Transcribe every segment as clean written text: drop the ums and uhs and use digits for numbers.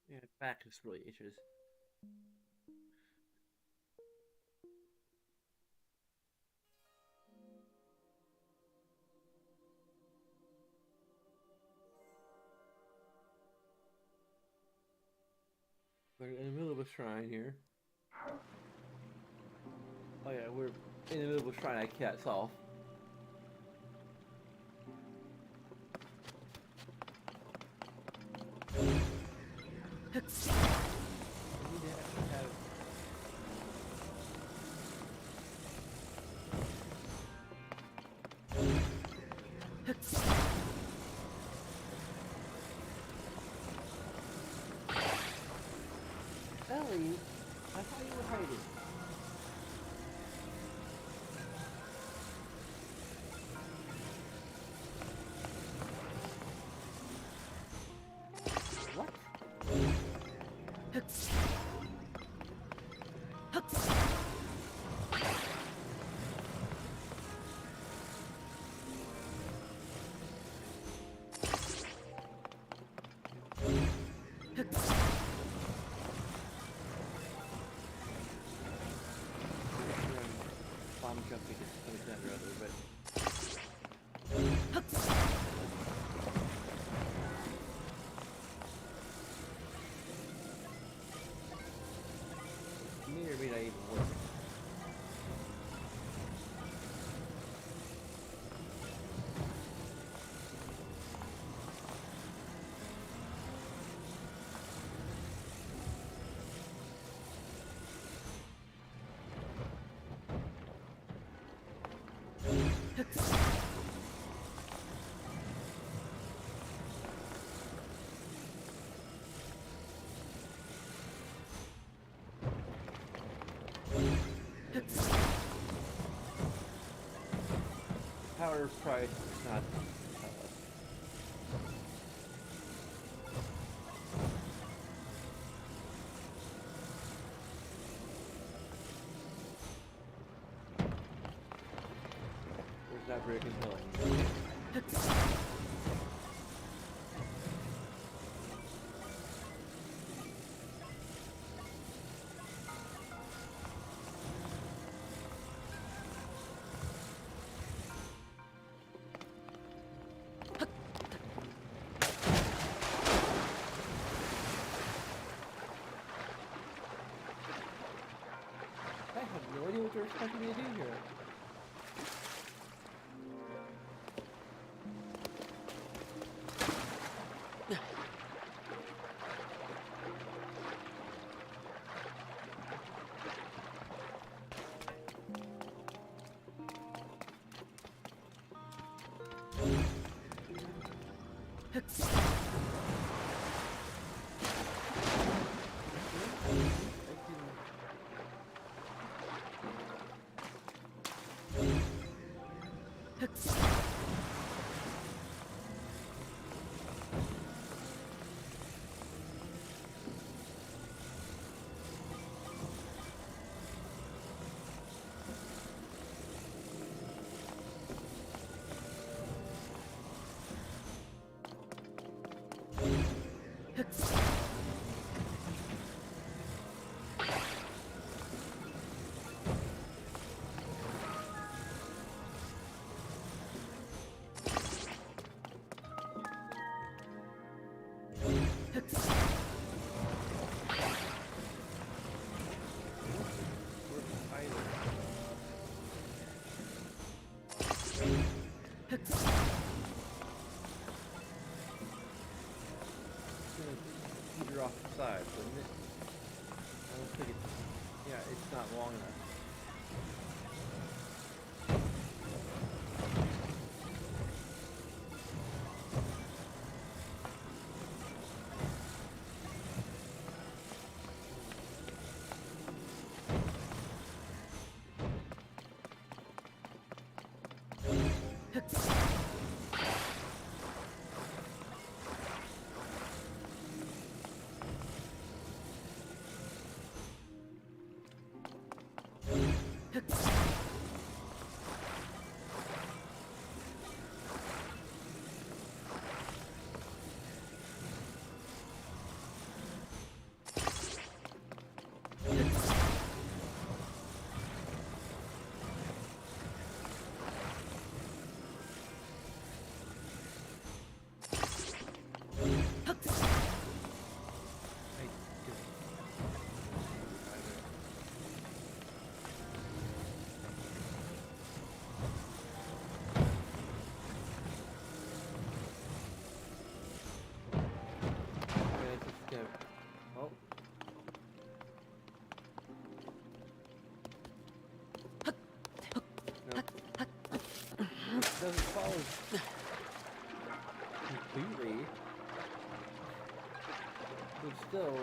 Yeah, back just really itches. We're in the middle of a shrine here. Oh yeah, we're in the middle of a shrine I can't solve. I need to actually have. Ellie, I thought you were hiding. What? Bomb jumping is something that or other, but may or may not even work. Power price is not. There's not very compelling. I have no idea what they're expecting me to do here. Peter off the side, wouldn't it? I don't think it's. Yeah, it's not long enough. But still,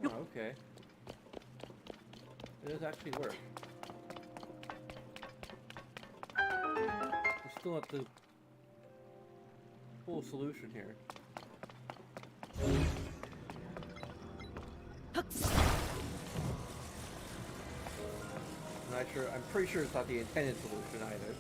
oh, okay. It does actually work. We're still at the full solution here. I'm pretty sure it's not the intended solution either.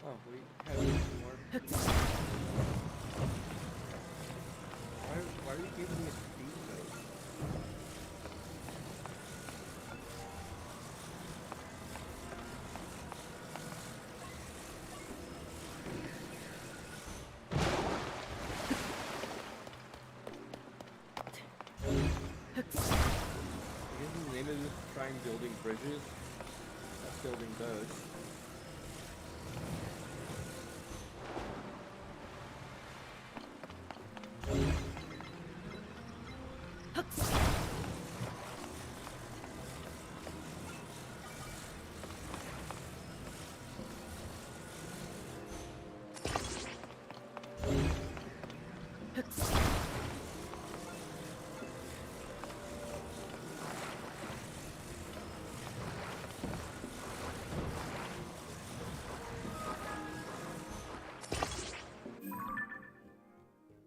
Oh, we have some more. Why are you giving me a speed code? bridges. That's building those.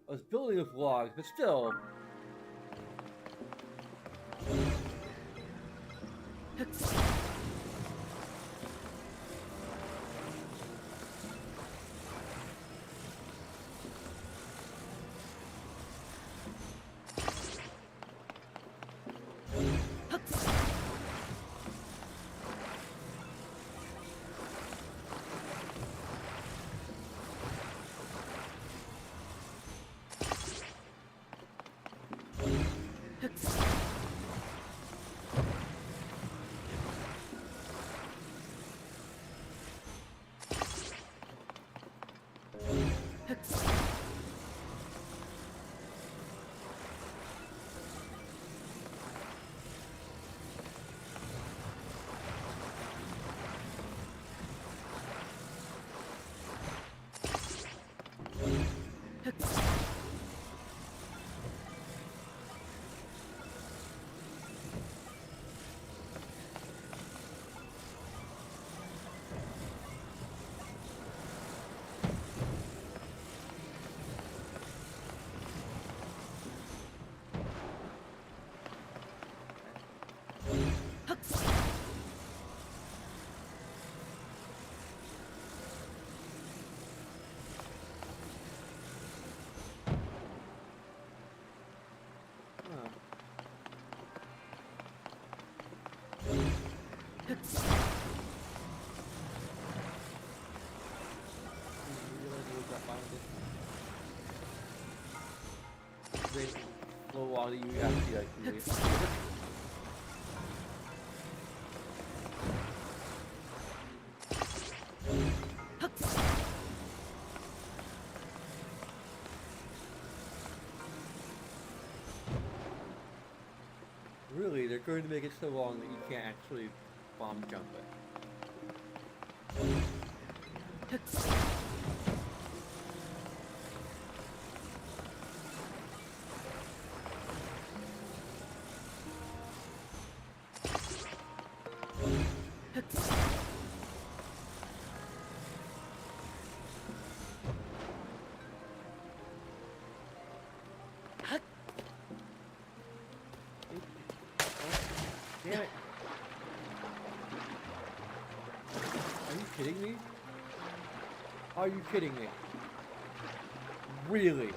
I was building with logs, but still. A little while you have to like really Really, they're going to make it so long that you can't actually bomb jump it. Damn it. Are you kidding me? Are you kidding me? Really?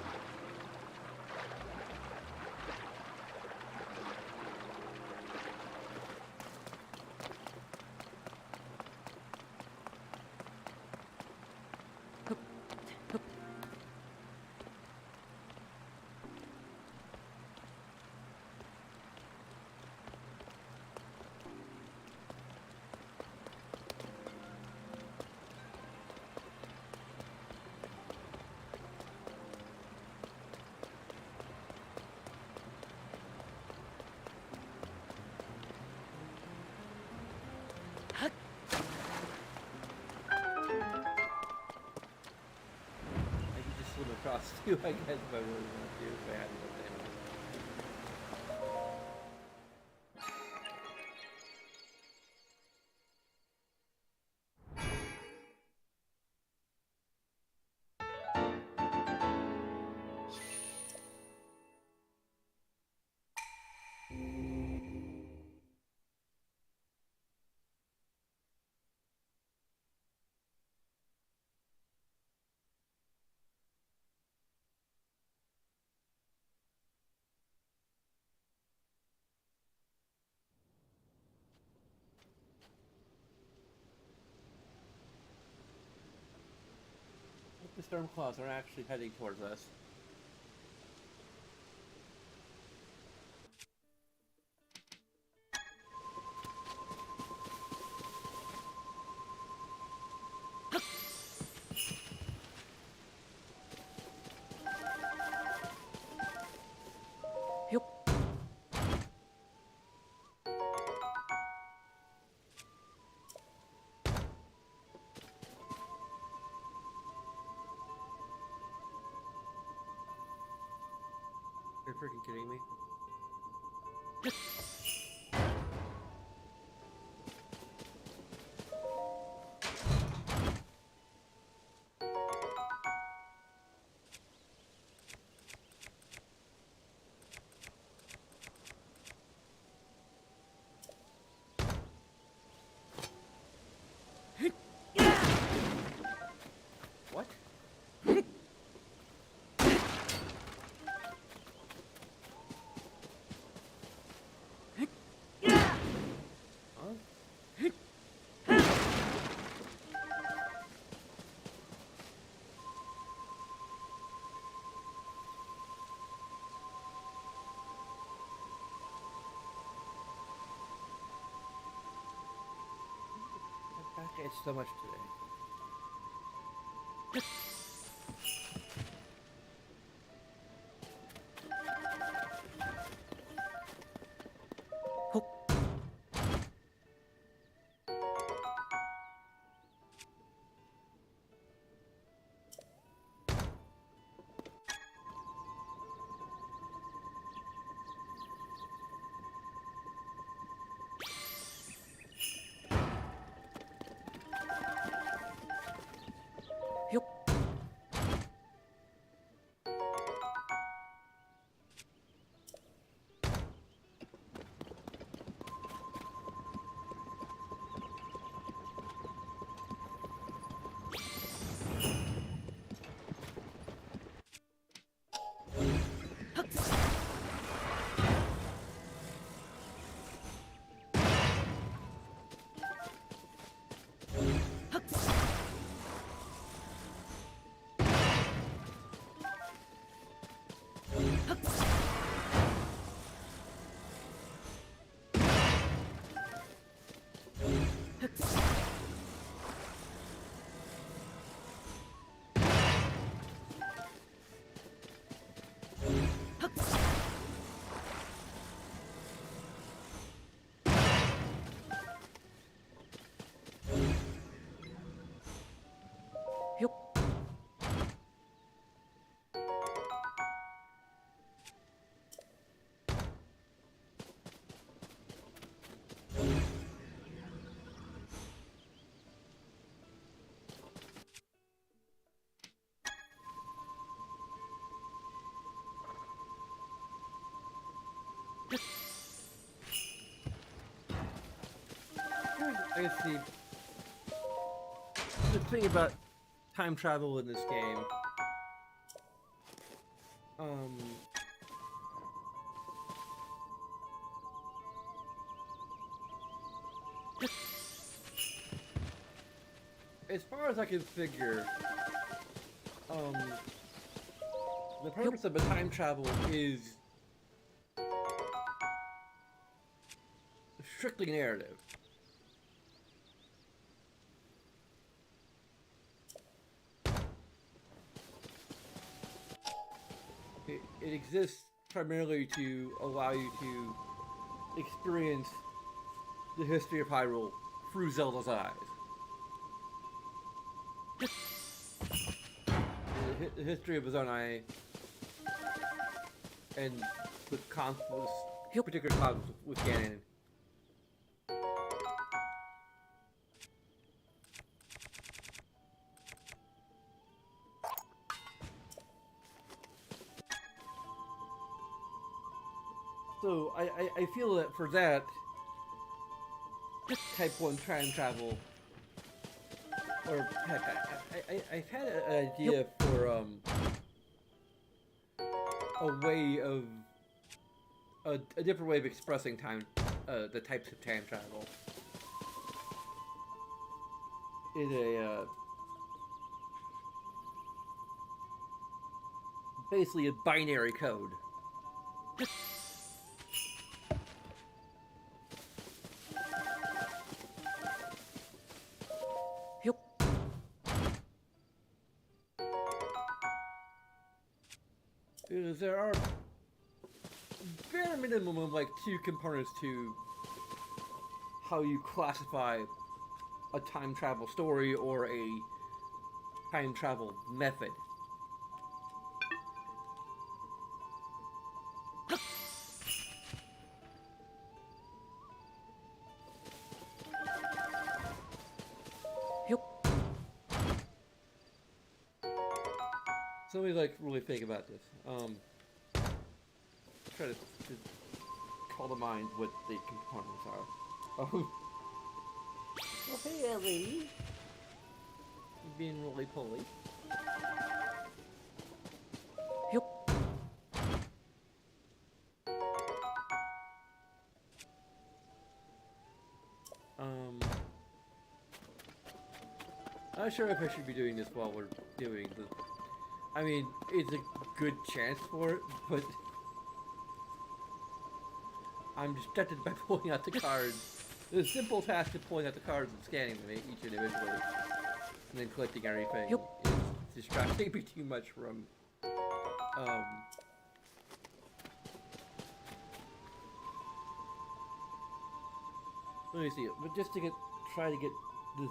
Across too, I guess, if I really want to, if I had to. The storm clouds are actually heading towards us. freaking kidding me? What? Huh? That back itched so much today. I guess the thing about time travel in this game, as far as I can figure, the purpose of a time travel is strictly narrative. It exists primarily to allow you to experience the history of Hyrule through Zelda's eyes. The history of his own eye, and with particular conflicts with Ganon. So I feel that for that type 1 time travel, or heck, I've had an idea for a way of a different way of expressing time, the types of time travel in a basically a binary code. Because there are bare minimum of like 2 components to how you classify a time travel story or a time travel method. So let me like really think about this. Try to call to mind what the components are. Oh, hey Ellie, being really polite. Yep. Um, I'm not sure if I should be doing this while we're doing the. I mean, it's a good chance for it, but I'm distracted by pulling out the cards. The simple task of pulling out the cards and scanning them each individually, and then collecting everything Yep. is distracting me too much from. Um, Let me see. But just to try to get this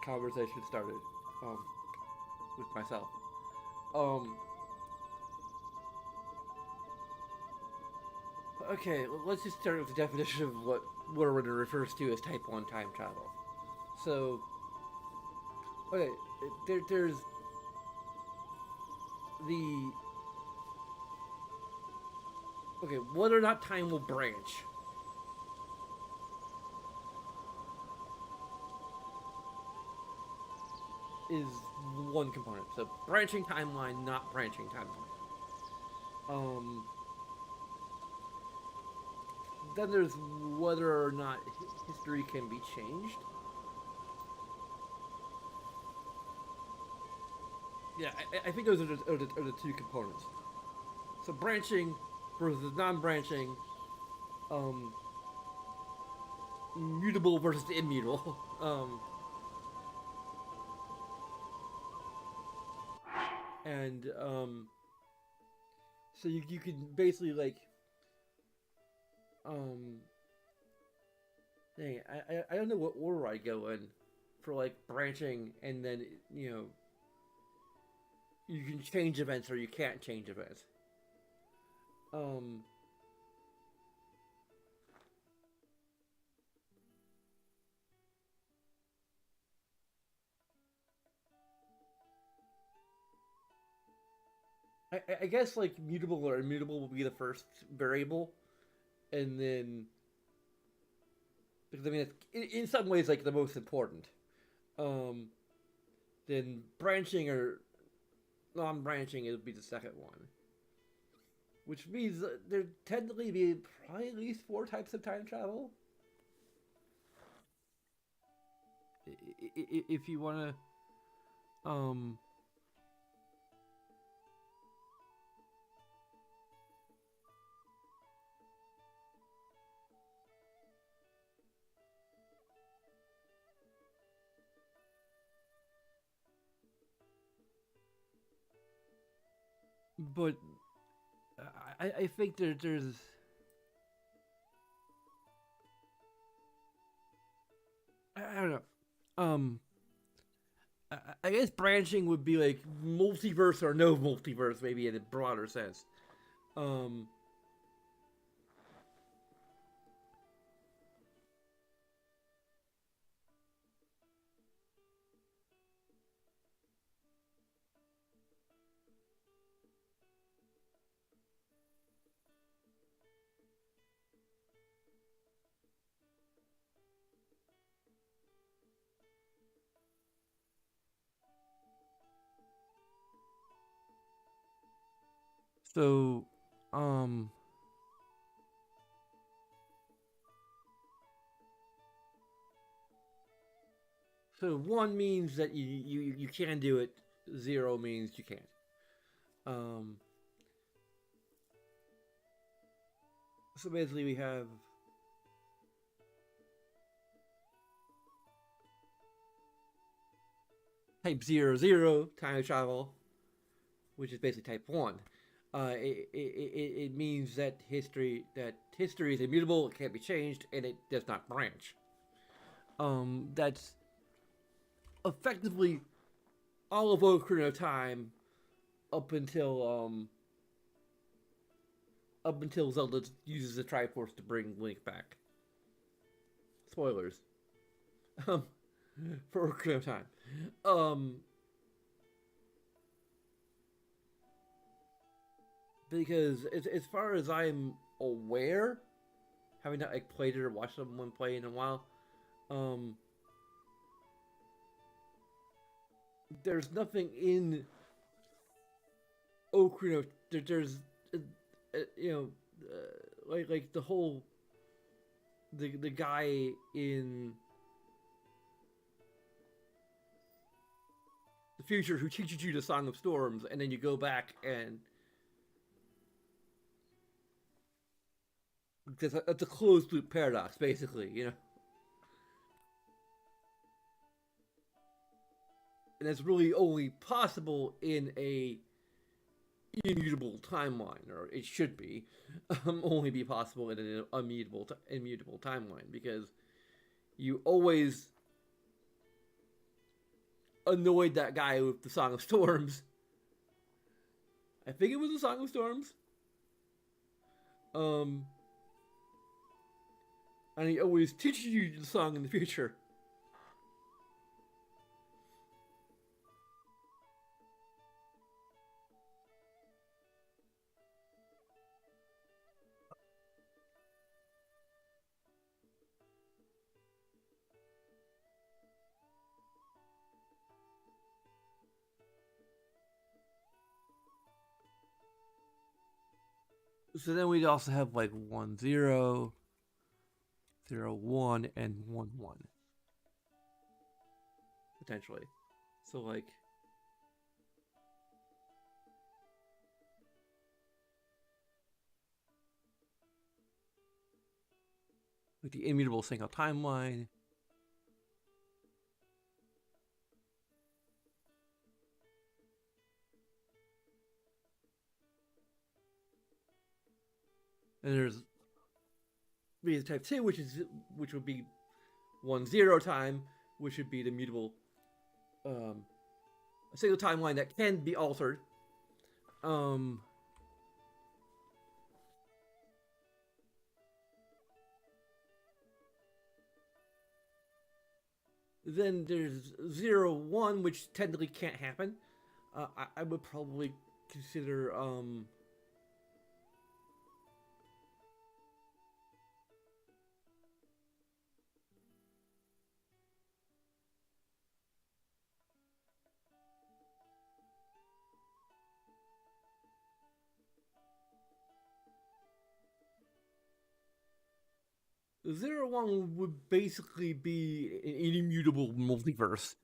conversation started, um, with myself. Um, okay, let's just start with the definition of what Warren refers to as Type 1 time travel. So, okay, there's the. Okay, whether or not time will branch. Is one component. So, branching timeline, not branching timeline. Um, then there's whether or not history can be changed. Yeah, I think those are the two components. So branching versus non-branching, um, mutable versus immutable. And so you can basically like, um, dang, I don't know what order I go in for like branching, and then you can change events or you can't change events. Um, I guess like mutable or immutable will be the first variable, and then because I mean it's in some ways like the most important. Um, then branching or non-branching it would be the second one, which means there technically be probably at least four types of time travel. If you want to, but I think there's I don't know. Um, I guess branching would be like multiverse or no multiverse, maybe in a broader sense. Um, so, um, so one means that you can do it. Zero means you can't. Um, so basically we have type 00 time travel, which is basically type 1. It means that history is immutable, it can't be changed, and it does not branch. That's effectively all of Ocarina of Time up until Zelda uses the Triforce to bring Link back. Spoilers. Um, for Ocarina of Time. Um, because as far as I'm aware, having not like played it or watched someone play in a while, um, there's nothing in Ocarina. There's you know, like the whole the guy in the future who teaches you the Song of Storms, and then you go back and it's a closed loop paradox, basically, you know. And it's really only possible in a immutable timeline, or it should be, only be possible in an immutable timeline, because you always annoyed that guy with the Song of Storms. I think it was the Song of Storms. Um, and he always teaches you the song in the future. So then we'd also have like 1-0, 0-1, and 1-1 potentially. So like with the immutable single timeline. And there's Visa Type 2, which would be 1-0 time, which would be the mutable a single timeline that can be altered. Then there's 0-1, which technically can't happen. I would probably consider 0-1 would basically be an immutable multiverse.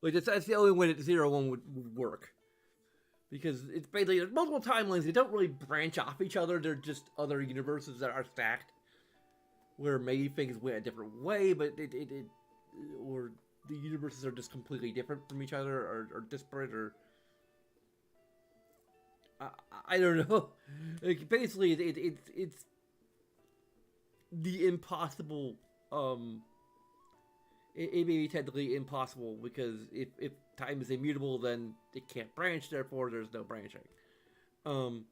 Like that's the only way that 0-1 would work. Because it's basically there's multiple timelines. They don't really branch off each other. They're just other universes that are stacked, where maybe things went a different way, but or the universes are just completely different from each other, or disparate, or I don't know. Like basically, it's the impossible. It may be technically impossible because if time is immutable, then it can't branch. Therefore, there's no branching. Um,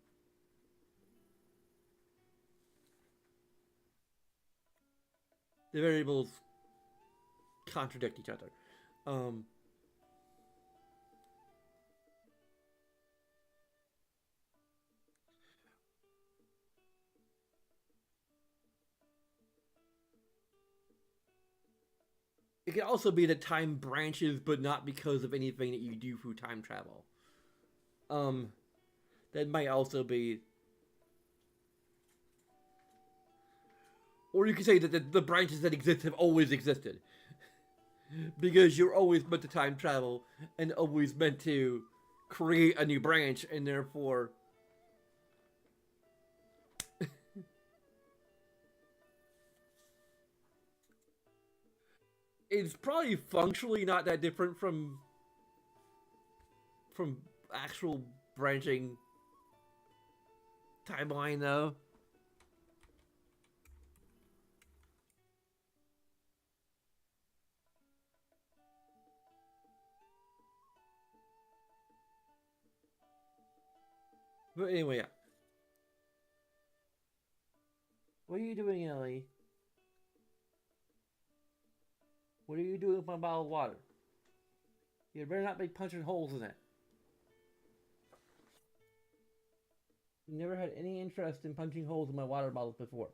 the variables contradict each other. Um, it can also be that time branches, but not because of anything that you do through time travel. Um, that might also be, or you could say that the branches that exist have always existed, because you're always meant to time travel and always meant to create a new branch, and therefore it's probably functionally not that different from actual branching timeline, though. But anyway, yeah. What are you doing, Ellie? What are you doing with my bottle of water? You better not be punching holes in it. You never had any interest in punching holes in my water bottles before.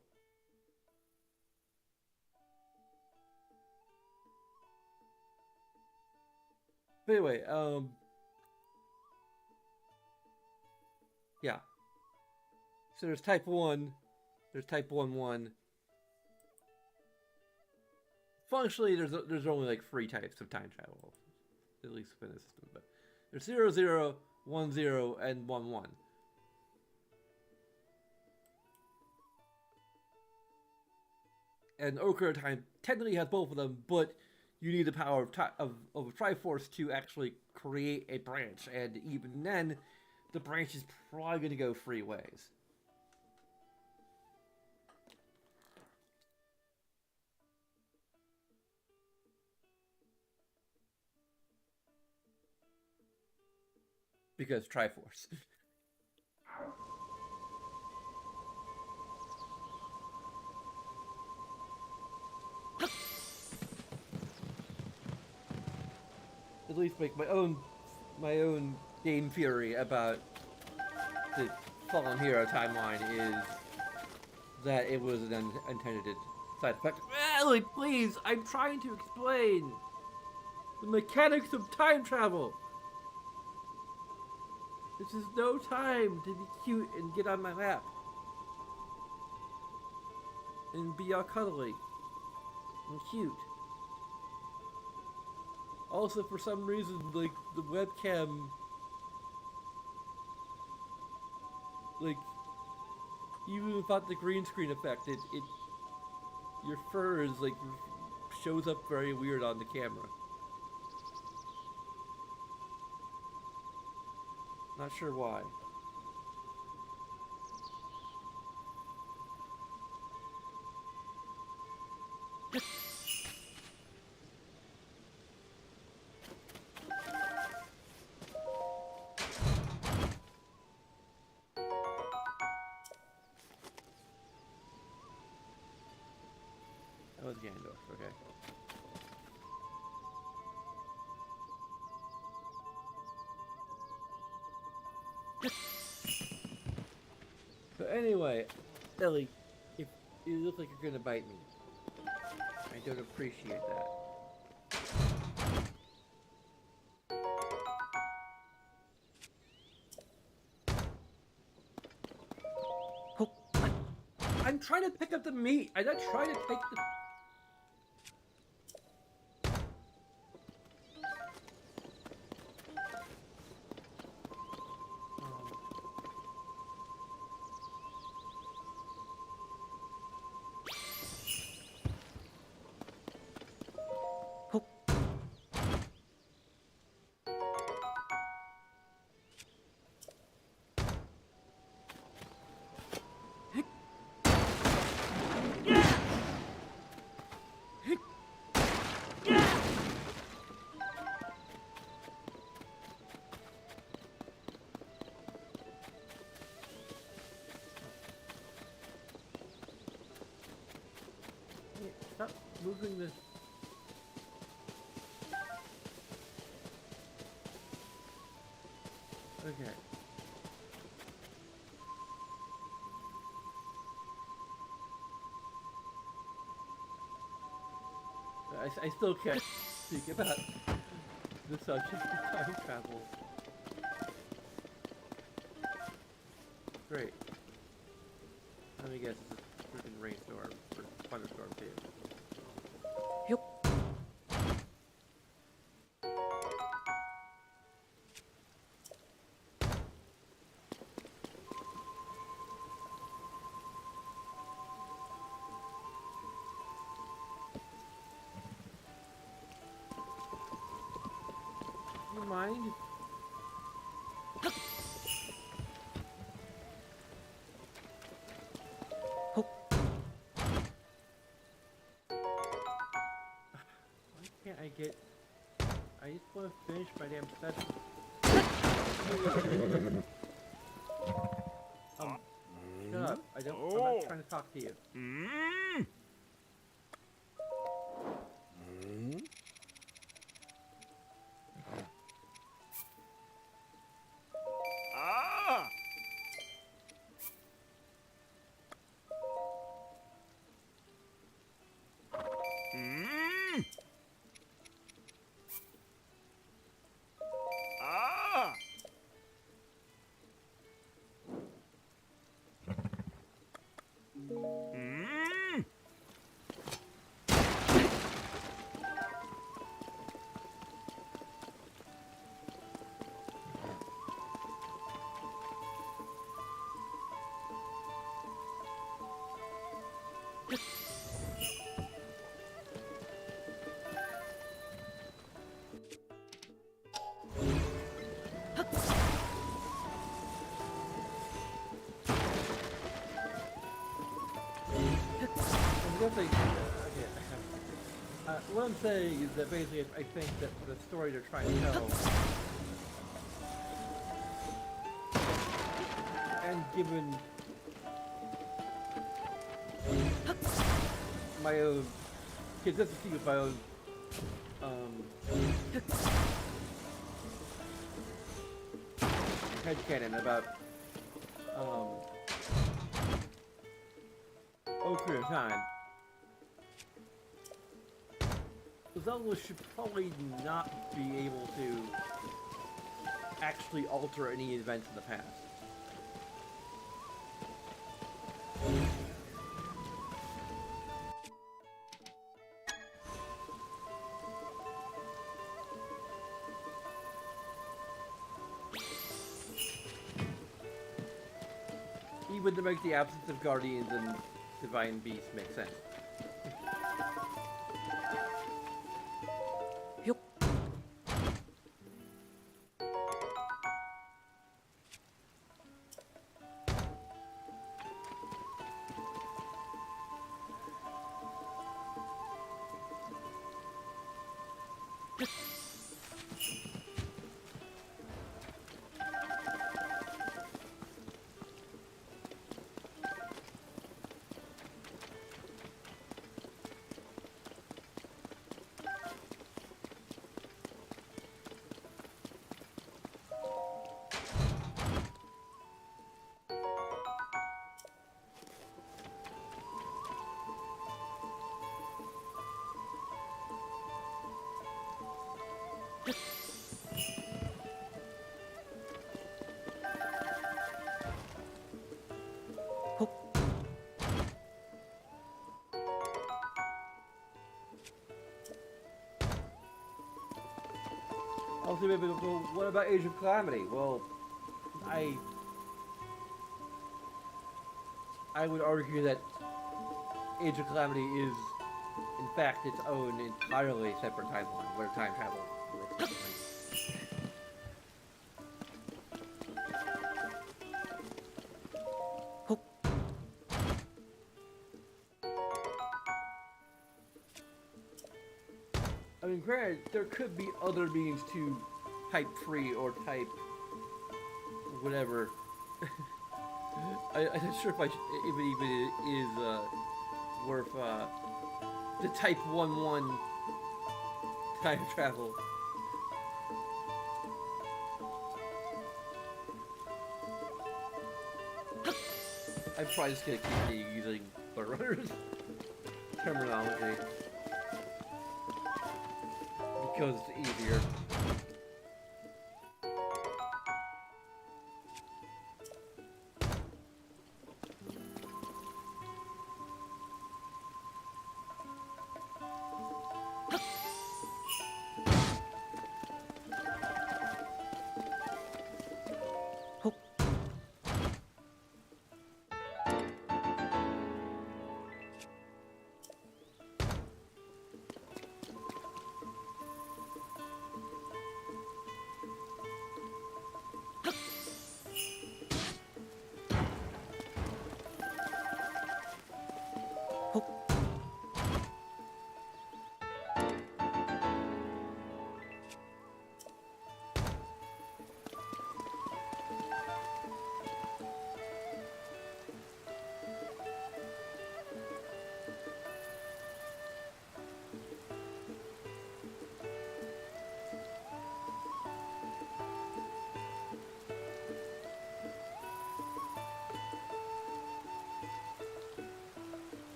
But anyway, yeah. So there's type 1, there's type 1-1. Functionally, there's only like 3 types of time travel, at least within the system. But there's 0, 0, 1, 0, and 1, 1. And Ocarina of Time technically has both of them, but you need the power of Triforce to actually create a branch, and even then, the branch is probably going to go 3 ways. Because Triforce. At least make my own game theory about the Fallen Hero timeline is that it was an unintended side effect. Ellie, please! I'm trying to explain the mechanics of time travel! This is no time to be cute and get on my lap. And be all cuddly. And cute. Also, for some reason, like, the webcam... Like, even without the green screen effect, your fur is, like, shows up very weird on the camera. Not sure why. That was Gandalf, okay. But anyway, Ellie, if you look like you're gonna bite me, I don't appreciate that. Oh, I'm trying to pick up the meat. I'm not trying to take the... Stop moving the... Okay. I still can't speak about the subject of time travel. Great. Let me guess, it's a freaking rainstorm or thunderstorm too. Yep. Do you mind? I get... I just want to finish my damn session. Shut up. I'm not trying to talk to you. What I'm saying is that basically I think that the story they're trying to tell, and given my own consistency with my own headcanon about Ocarina of Time, Zelda should probably not be able to actually alter any events in the past. Even to make the absence of guardians and divine beasts make sense. Also, maybe, well, what about Age of Calamity? Well, I would argue that Age of Calamity is, in fact, its own entirely separate timeline, where time travel works differently. I mean, granted, there could be other means to type free or type whatever. I'm not sure if if it even is worth the type 1-1 time travel. I'm probably just gonna keep using Runner's terminology because it's easier.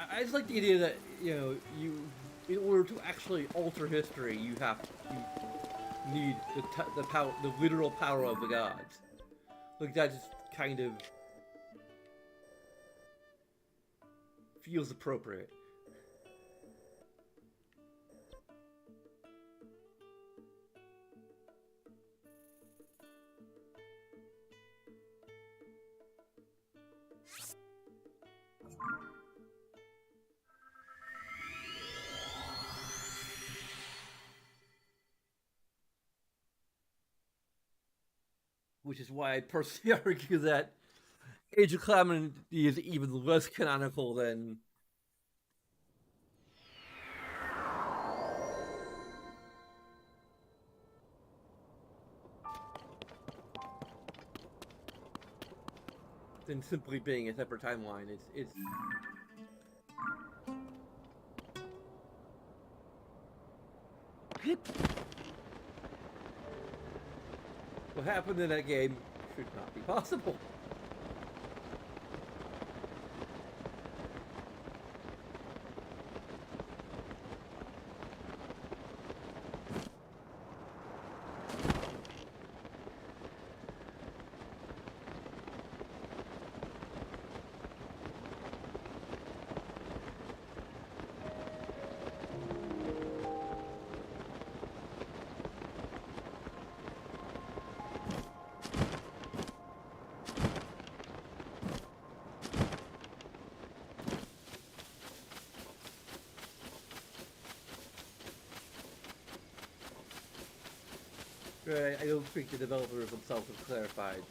I just like the idea that, you know, in order to actually alter history, you need the literal power of the gods. Like, that just kind of feels appropriate. which is why I personally argue that Age of Calamity is even less canonical than simply being a separate timeline. It's what happened in that game should not be possible. Right, I don't think the developers themselves have clarified.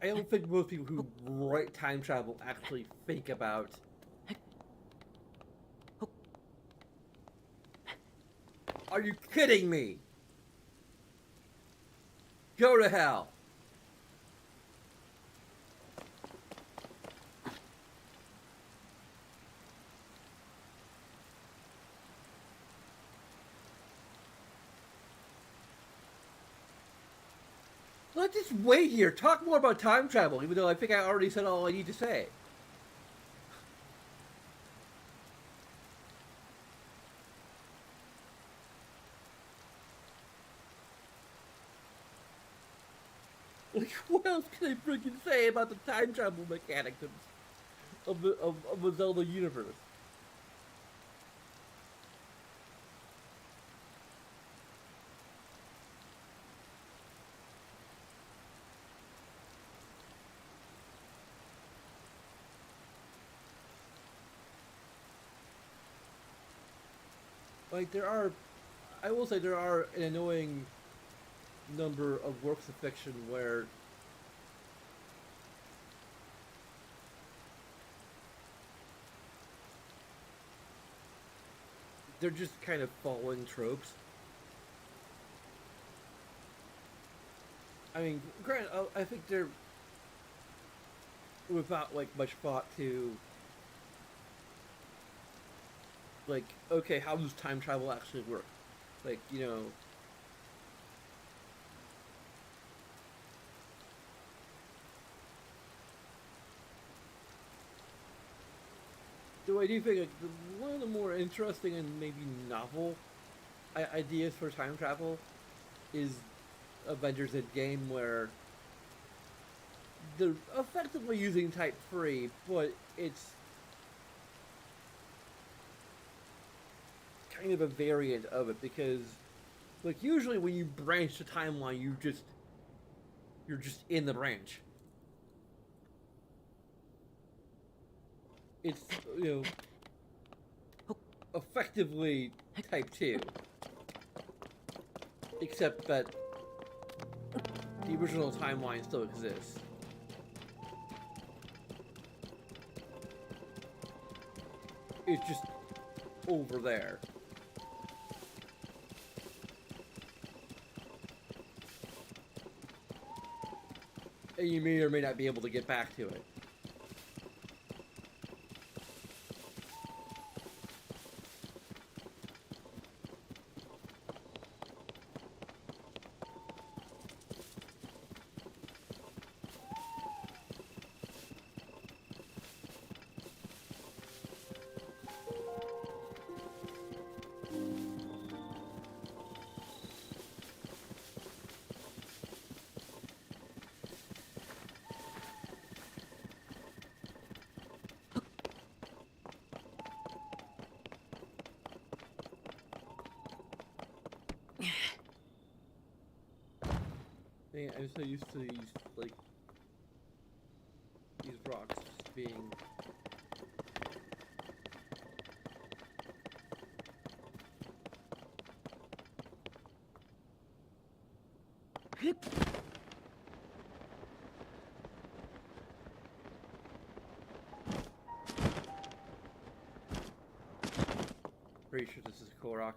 I don't think most people who write time travel actually think about. Are you kidding me? Go to hell. Let's just wait here. Talk more about time travel, even though I think I already said all I need to say. Like, what else can I freaking say about the time travel mechanics of the Zelda universe? Like, I will say there are an annoying number of works of fiction where they're just kind of following tropes. I mean, granted, I think they're without like much thought to like, okay, how does time travel actually work? Like, though I do think like, one of the more interesting and maybe novel ideas for time travel is Avengers Endgame, where they're effectively using Type 3, but it's kind of a variant of it because, like, usually when you branch the timeline, you're just in the branch. It's effectively Type 2, except that the original timeline still exists. It's just over there. And you may or may not be able to get back to it. Man, I'm so used to these, like, these rocks just being... Pretty sure this is a cool rock.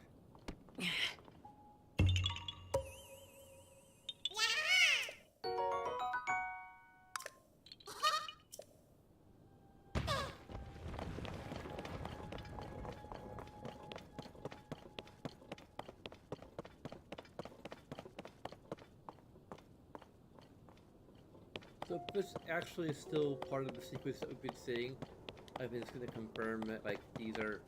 So this actually is still part of the sequence that we've been seeing. I think it's going to confirm that, like, these are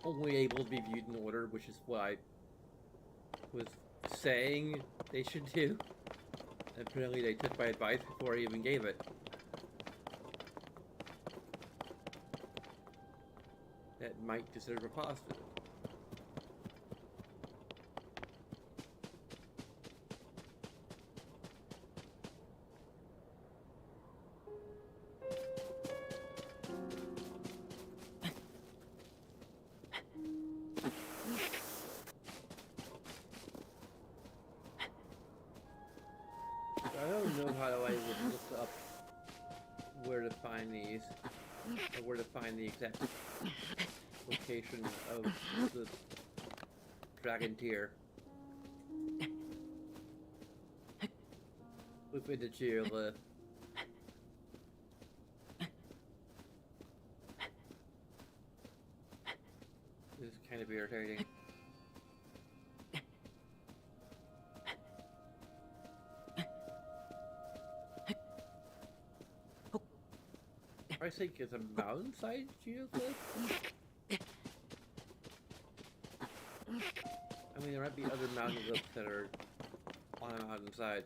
only able to be viewed in order, which is what I was saying they should do. Apparently they took my advice before I even gave it. That might deserve a positive. I don't know how I would look up where to find these, or where to find the exact location of the dragon tier within the geolith. This is kind of irritating. I think it's a mountainside geoglyph. I mean, there might be other mountain glyphs that are on a mountainside.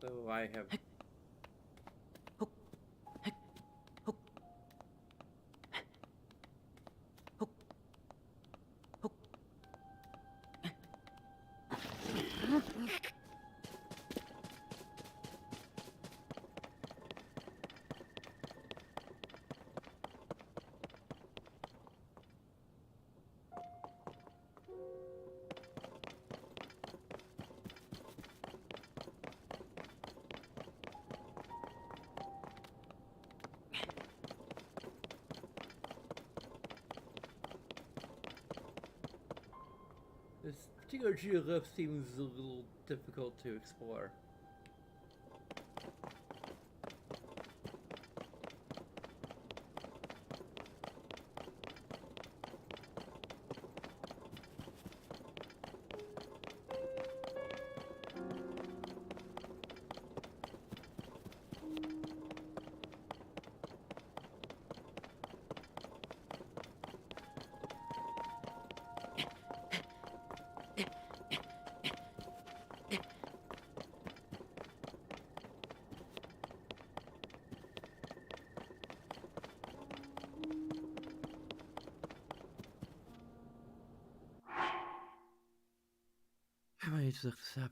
So I have... This particular geoglyph seems a little difficult to explore. I need to look this up.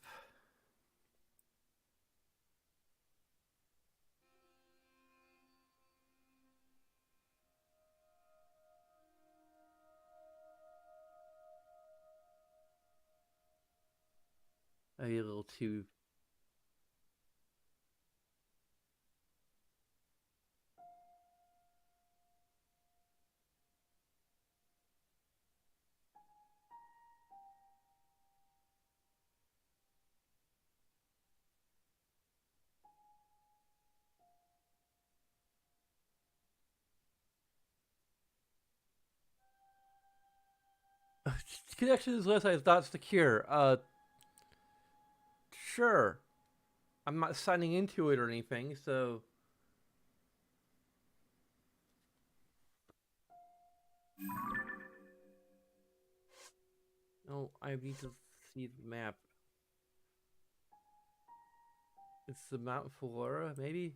A little too... Connection is less, that's the cure. Sure. I'm not signing into it or anything, so... No, I need to see the map. It's the Mount Flora, maybe?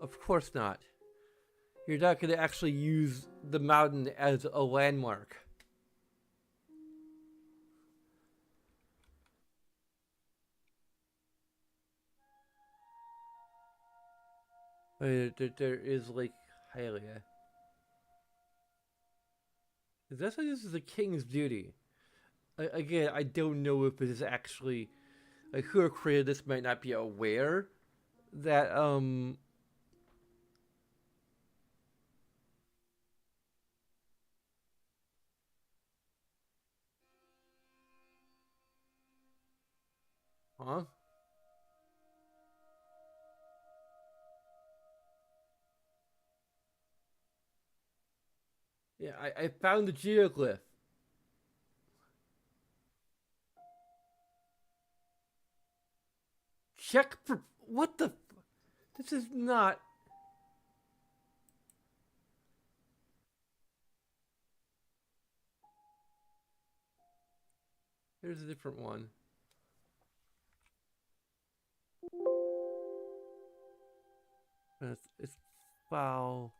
Of course not. You're not going to actually use the mountain as a landmark. There is Lake Hylia. That's why this is a king's duty. Again, I don't know if it is actually like who created this might not be aware that huh? Yeah, I found the geoglyph. Check for what the. This is not. Here's a different one. It's foul.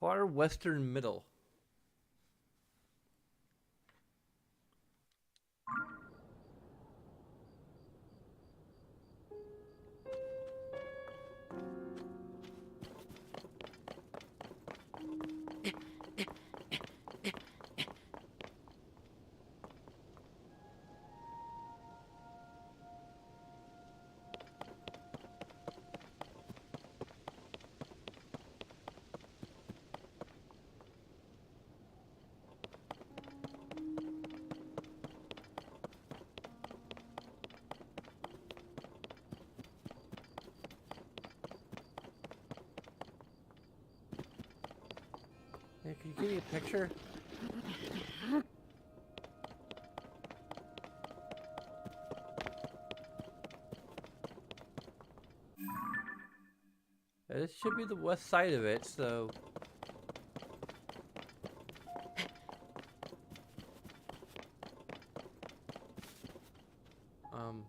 Far western middle. Hey, can you give me a picture? Yeah, this should be the west side of it, so. Um.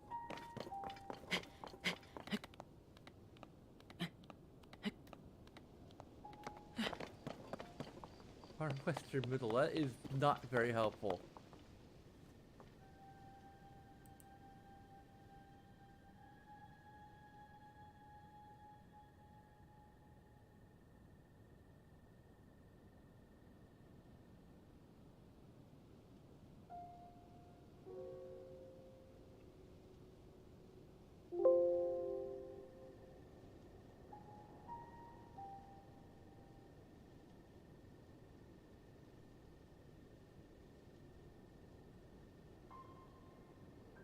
Far western middle. That is not very helpful.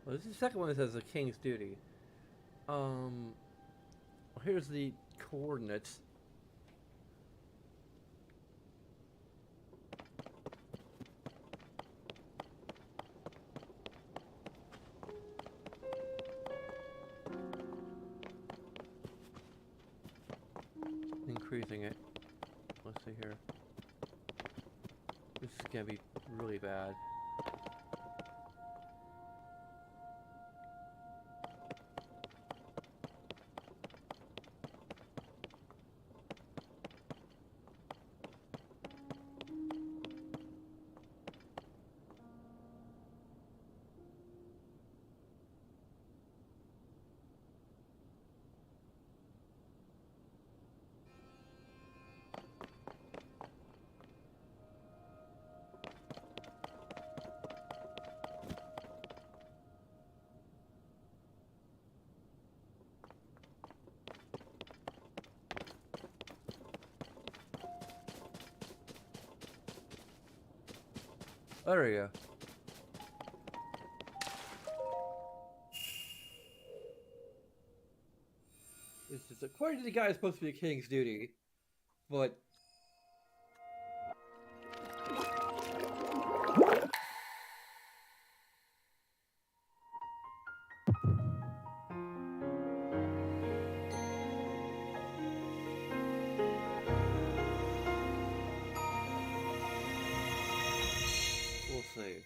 Well, this is the second one that says the king's duty. Well, here's the coordinates. Increasing it. Let's see here. This is gonna be really bad. There we go. So according to the guy, it's supposed to be a king's duty, but we'll see.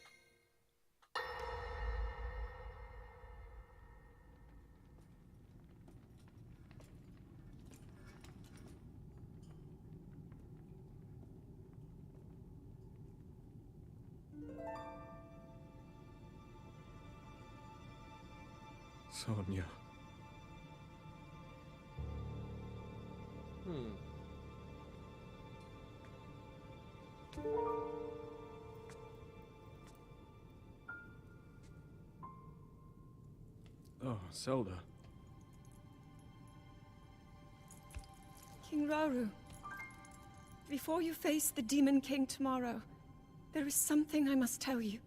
Sonia. Oh, Zelda. King Rauru, before you face the Demon King tomorrow, there is something I must tell you.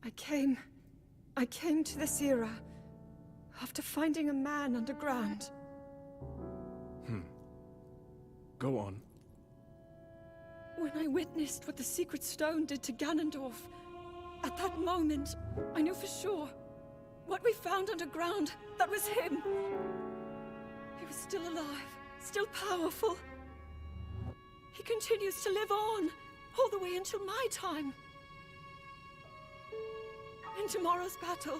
I came to this era after finding a man underground. Go on. When I witnessed what the Secret Stone did to Ganondorf, at that moment, I knew for sure what we found underground, that was him. He was still alive, still powerful. He continues to live on, all the way until my time. In tomorrow's battle,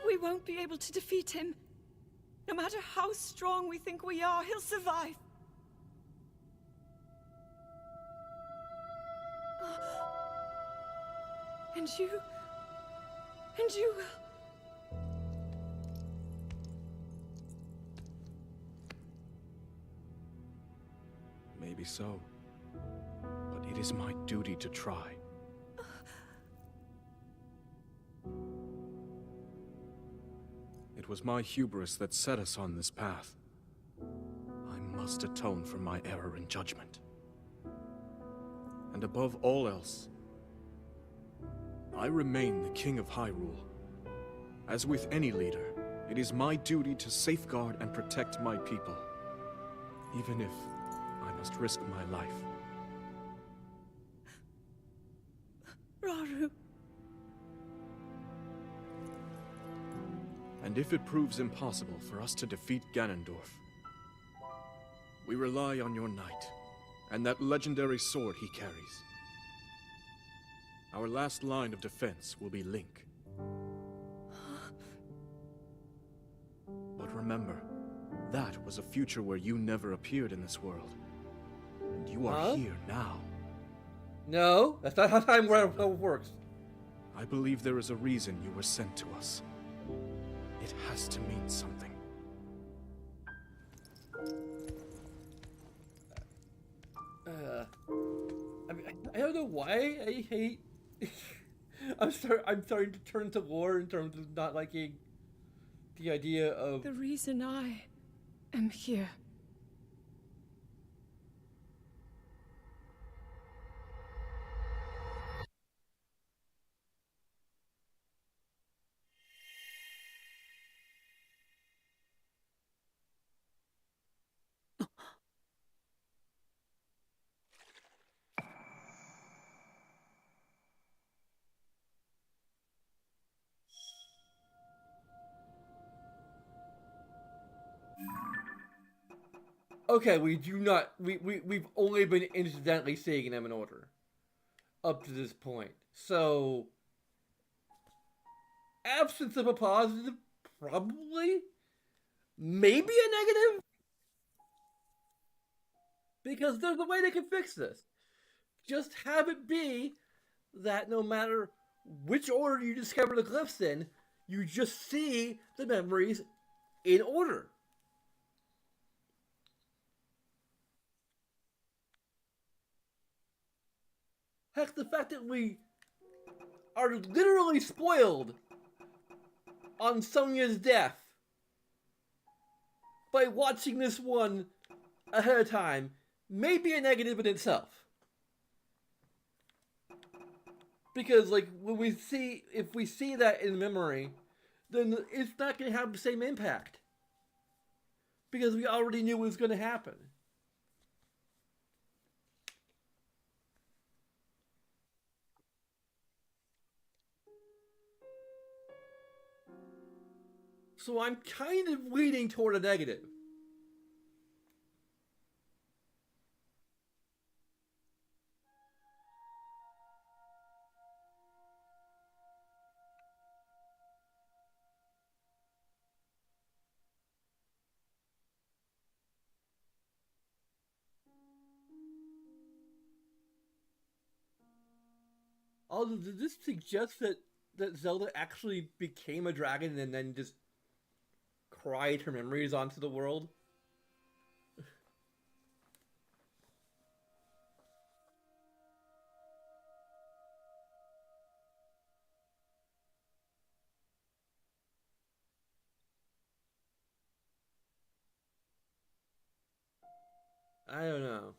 we won't be able to defeat him. No matter how strong we think we are, he'll survive. And you will. Maybe so. But it is my duty to try. It was my hubris that set us on this path. I must atone for my error in judgment. And above all else, I remain the King of Hyrule. As with any leader, it is my duty to safeguard and protect my people, even if I must risk my life. Rauru. And if it proves impossible for us to defeat Ganondorf, we rely on your knight, and that legendary sword he carries. Our last line of defense will be Link. But remember, that was a future where you never appeared in this world. And you are here now. No, that's not how time travel works. I believe there is a reason you were sent to us. It has to mean something. I don't know why I hate. I'm starting to turn to lore in terms of not liking the idea of The reason I am here. okay. We've only been incidentally seeing them in order up to this point. So, absence of a positive, probably, maybe a negative, because there's a way they can fix this. Just have it be that no matter which order you discover the glyphs in, you just see the memories in order. Heck, the fact that we are literally spoiled on Sonia's death by watching this one ahead of time may be a negative in itself. Because, like, if we see that in memory, then it's not going to have the same impact because we already knew it was going to happen. So I'm kind of leaning toward a negative. Although, did this suggest that Zelda actually became a dragon and then just cried her memories onto the world? I don't know.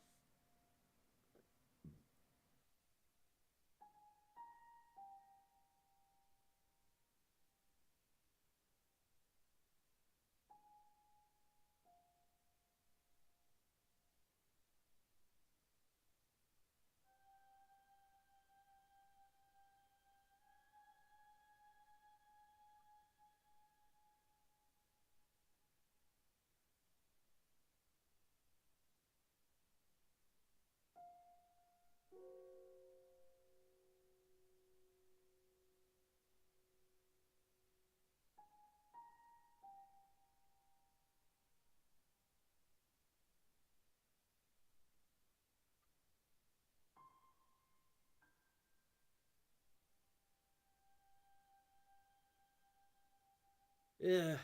Yeah.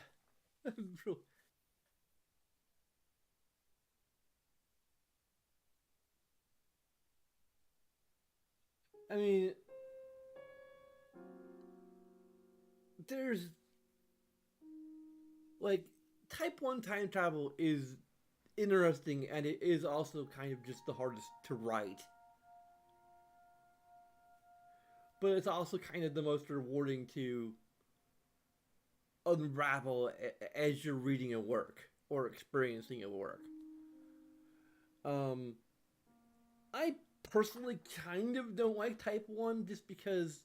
I mean, there's like type 1 time travel is interesting and it is also kind of just the hardest to write. But it's also kind of the most rewarding to unravel as you're reading a work or experiencing a work. Um, I personally kind of don't like Type 1 just because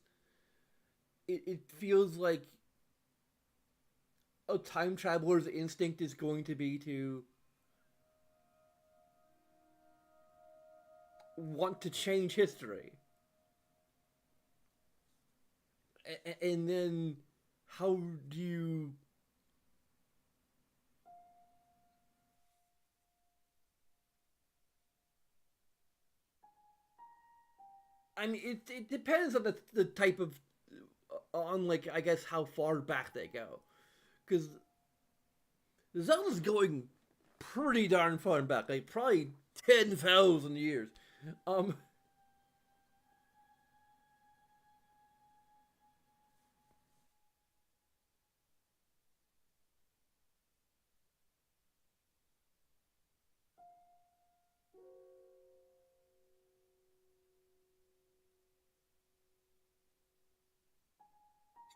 it feels like a time traveler's instinct is going to be to want to change history. And then how do you. I mean, it depends on the type of. On, like, I guess how far back they go. Because Zelda's going pretty darn far back, like probably 10,000 years. Um,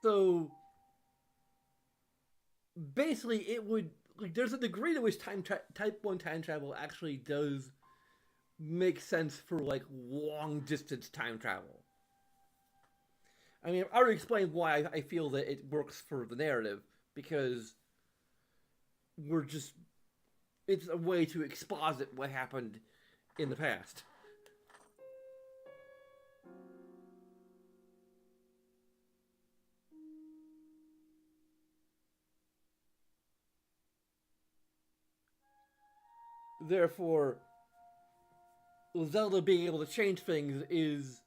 so basically, it would like there's a degree to which type 1 time travel actually does make sense for like long distance time travel. I mean, I already explained why I feel that it works for the narrative because we're just it's a way to exposit what happened in the past. Therefore, Zelda being able to change things is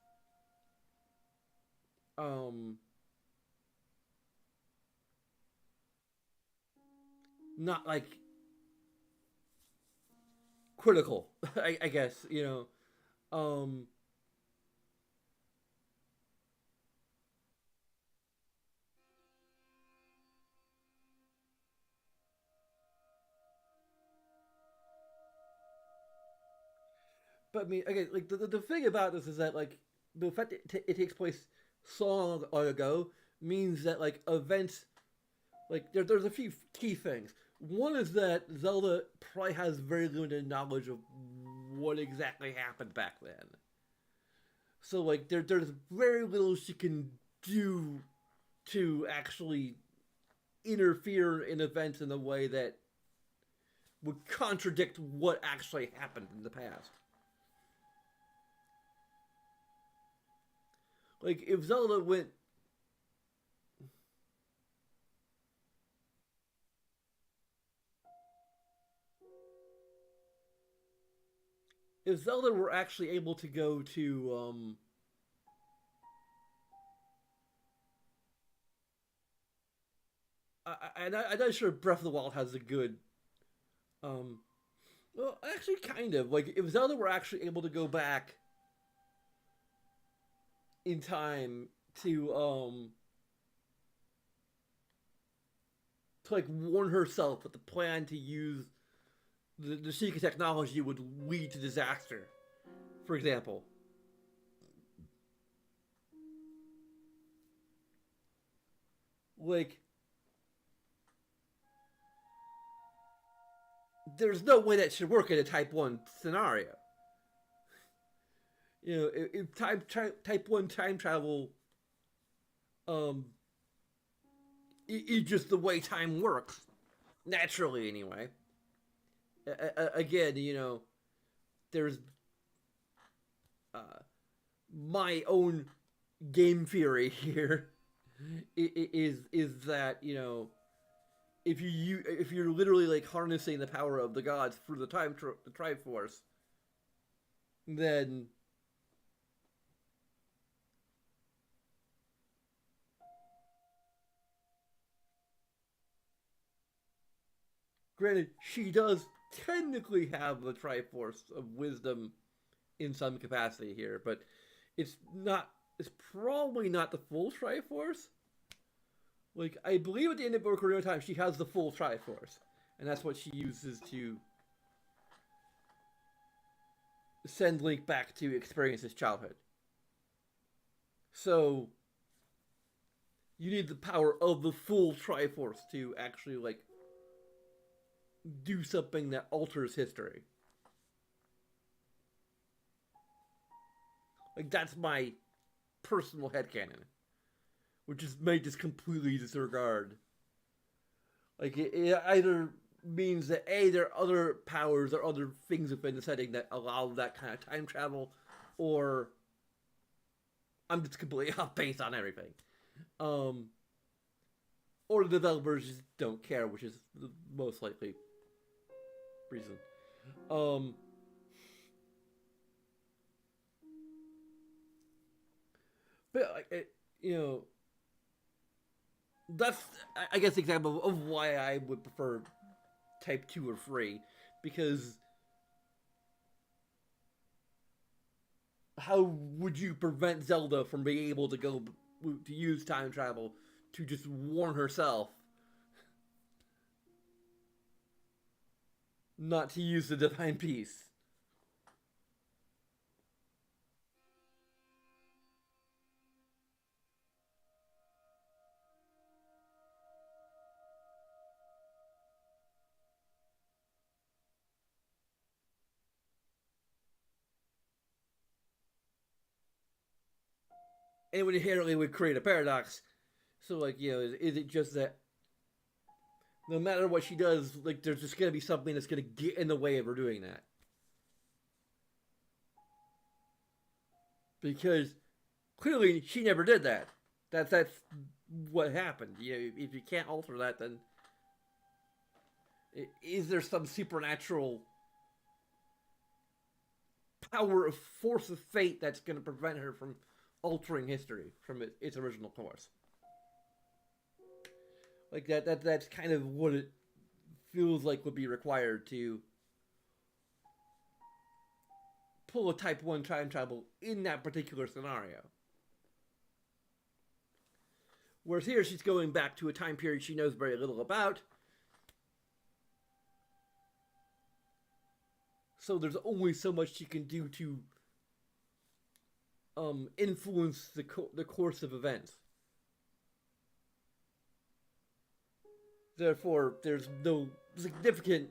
um not like critical. I guess you know. But I mean, again, like the thing about this is that like the fact that it takes place so long ago means that like events Like, there's a few key things. One is that Zelda probably has very limited knowledge of what exactly happened back then. So, like, there's very little she can do to actually interfere in events in a way that would contradict what actually happened in the past. Like, if Zelda went. If Zelda were actually able to go to, I'm not sure Breath of the Wild has a good, um, well, actually, kind of. Like, if Zelda were actually able to go back in time to like warn herself that the plan to use the secret technology would lead to disaster, for example. Like, there's no way that should work in a Type 1 scenario. You know, if Type 1 time travel um, is just the way time works, naturally anyway. Again, you know, there's my own game theory here is that, you know, if you're literally like harnessing the power of the gods through the the Triforce, then granted she does technically have the Triforce of wisdom in some capacity here, but it's not. It's probably not the full Triforce. Like, I believe at the end of Ocarina of Time, she has the full Triforce, and that's what she uses to send Link back to experience his childhood. So, you need the power of the full Triforce to actually, like, do something that alters history. Like, that's my personal headcanon, which is may just completely disregard. Like, it either means that A, there are other powers or other things within the setting that allow that kind of time travel, or I'm just completely off base on everything. Or the developers just don't care, which is the most likely reason. But you know, that's I guess the example of why I would prefer Type 2 or 3, because how would you prevent Zelda from being able to go to use time travel to just warn herself not to use the divine piece? And it would inherently would create a paradox. So, like, you know, is it just that no matter what she does, like, there's just gonna be something that's gonna get in the way of her doing that? Because clearly she never did that. That's what happened. You know, if you can't alter that, then is there some supernatural power of force of fate that's going to prevent her from altering history from its original course? Like that's kind of what it feels like would be required to pull a Type 1 time travel in that particular scenario. Whereas here she's going back to a time period she knows very little about. So there's only so much she can do to influence the course of events. Therefore, there's no significant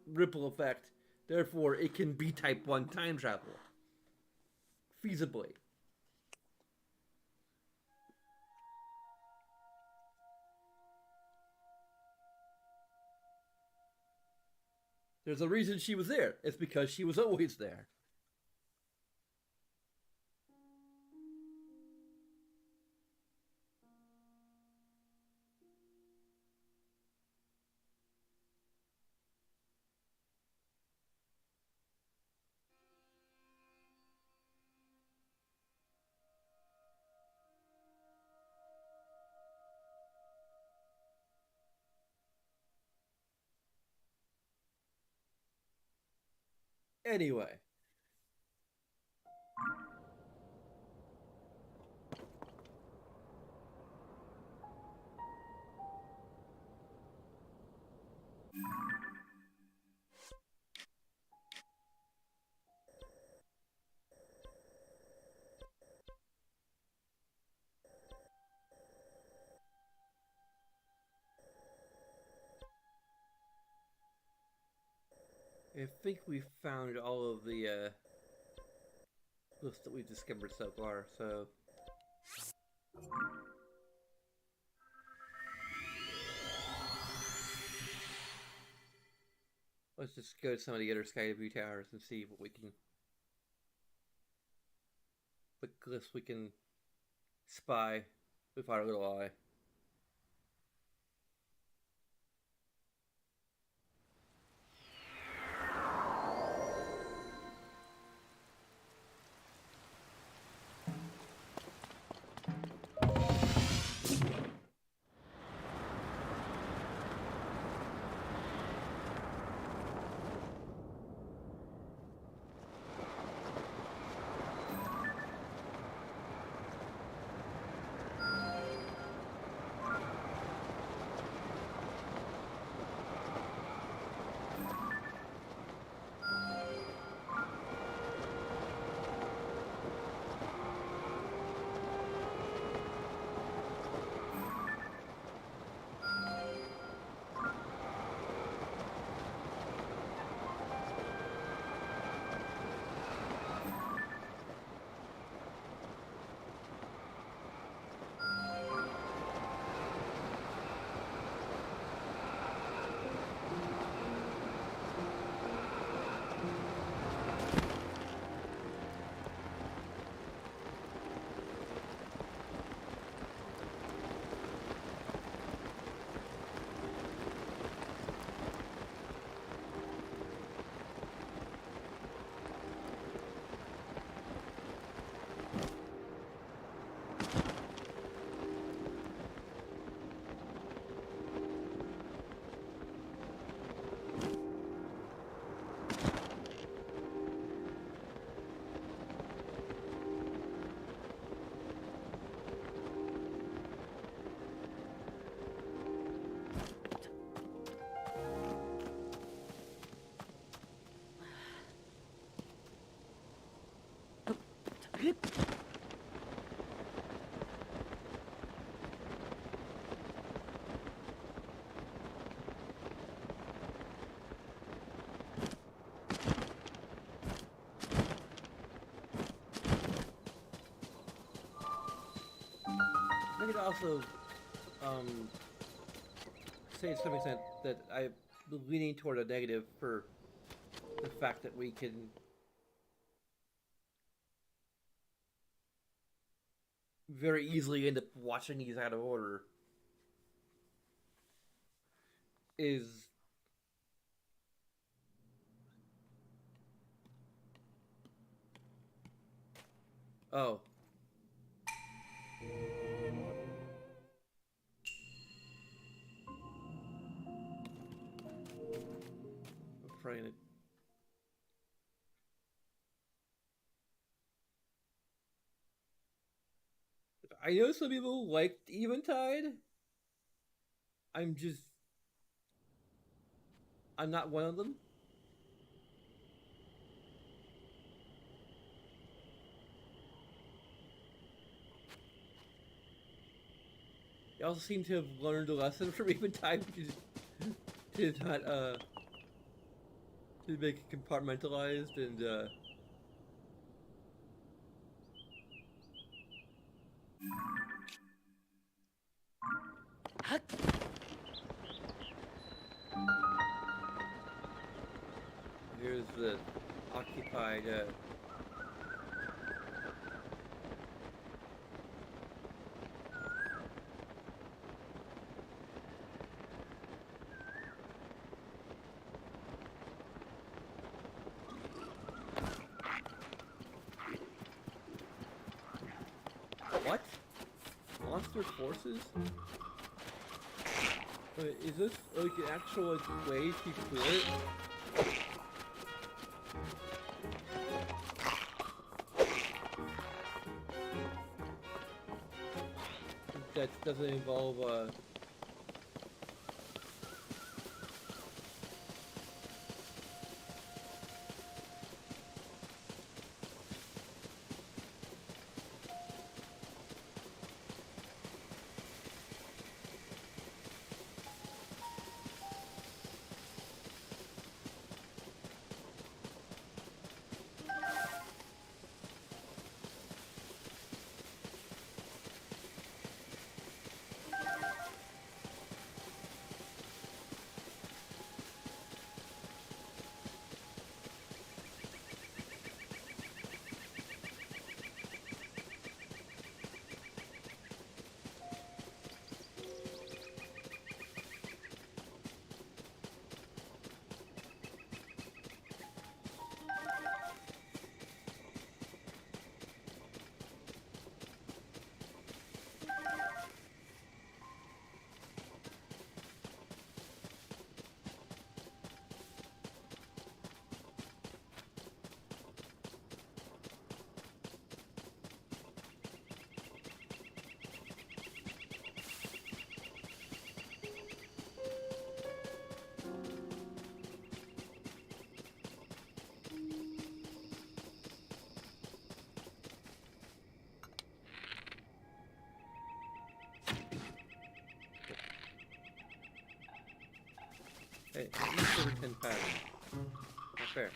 ripple effect. Therefore, it can be type 1 time travel. Feasibly. There's a reason she was there. It's because she was always there. Anyway. I think we found all of the lists that we've discovered so far, so... Let's just go to some of the other Skyview towers and see what we can... what glyphs we can spy with our little eye. I could also say to some extent that I'm leaning toward a negative for the fact that we can very easily end up watching these out of order is oh. I'm afraid it. I know some people liked Eventide. I'm not one of them. They also seem to have learned a lesson from Eventide, which is to not to make it compartmentalized and here's the occupied what? Monster forces? Wait, is this like an actual like, way to clear it? That doesn't involve hey, each over 10 pattern. Not fair.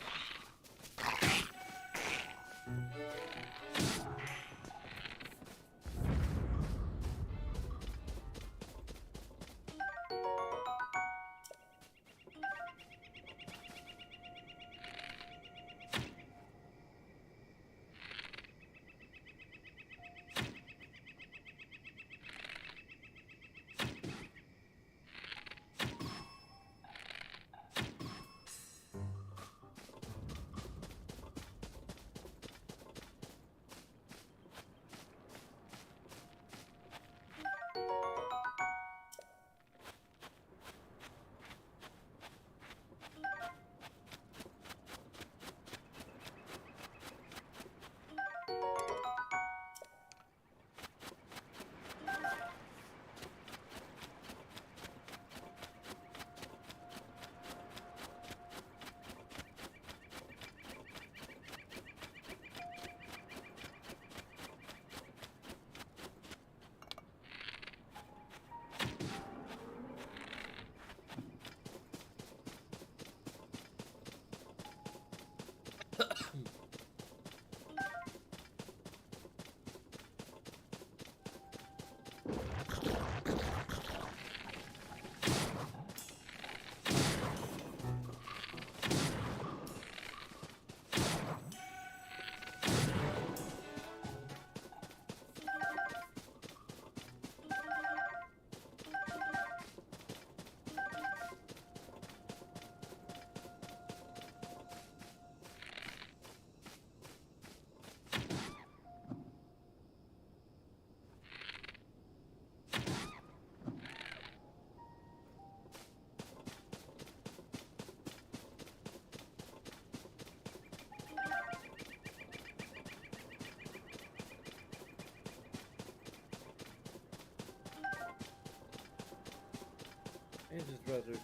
And his brother.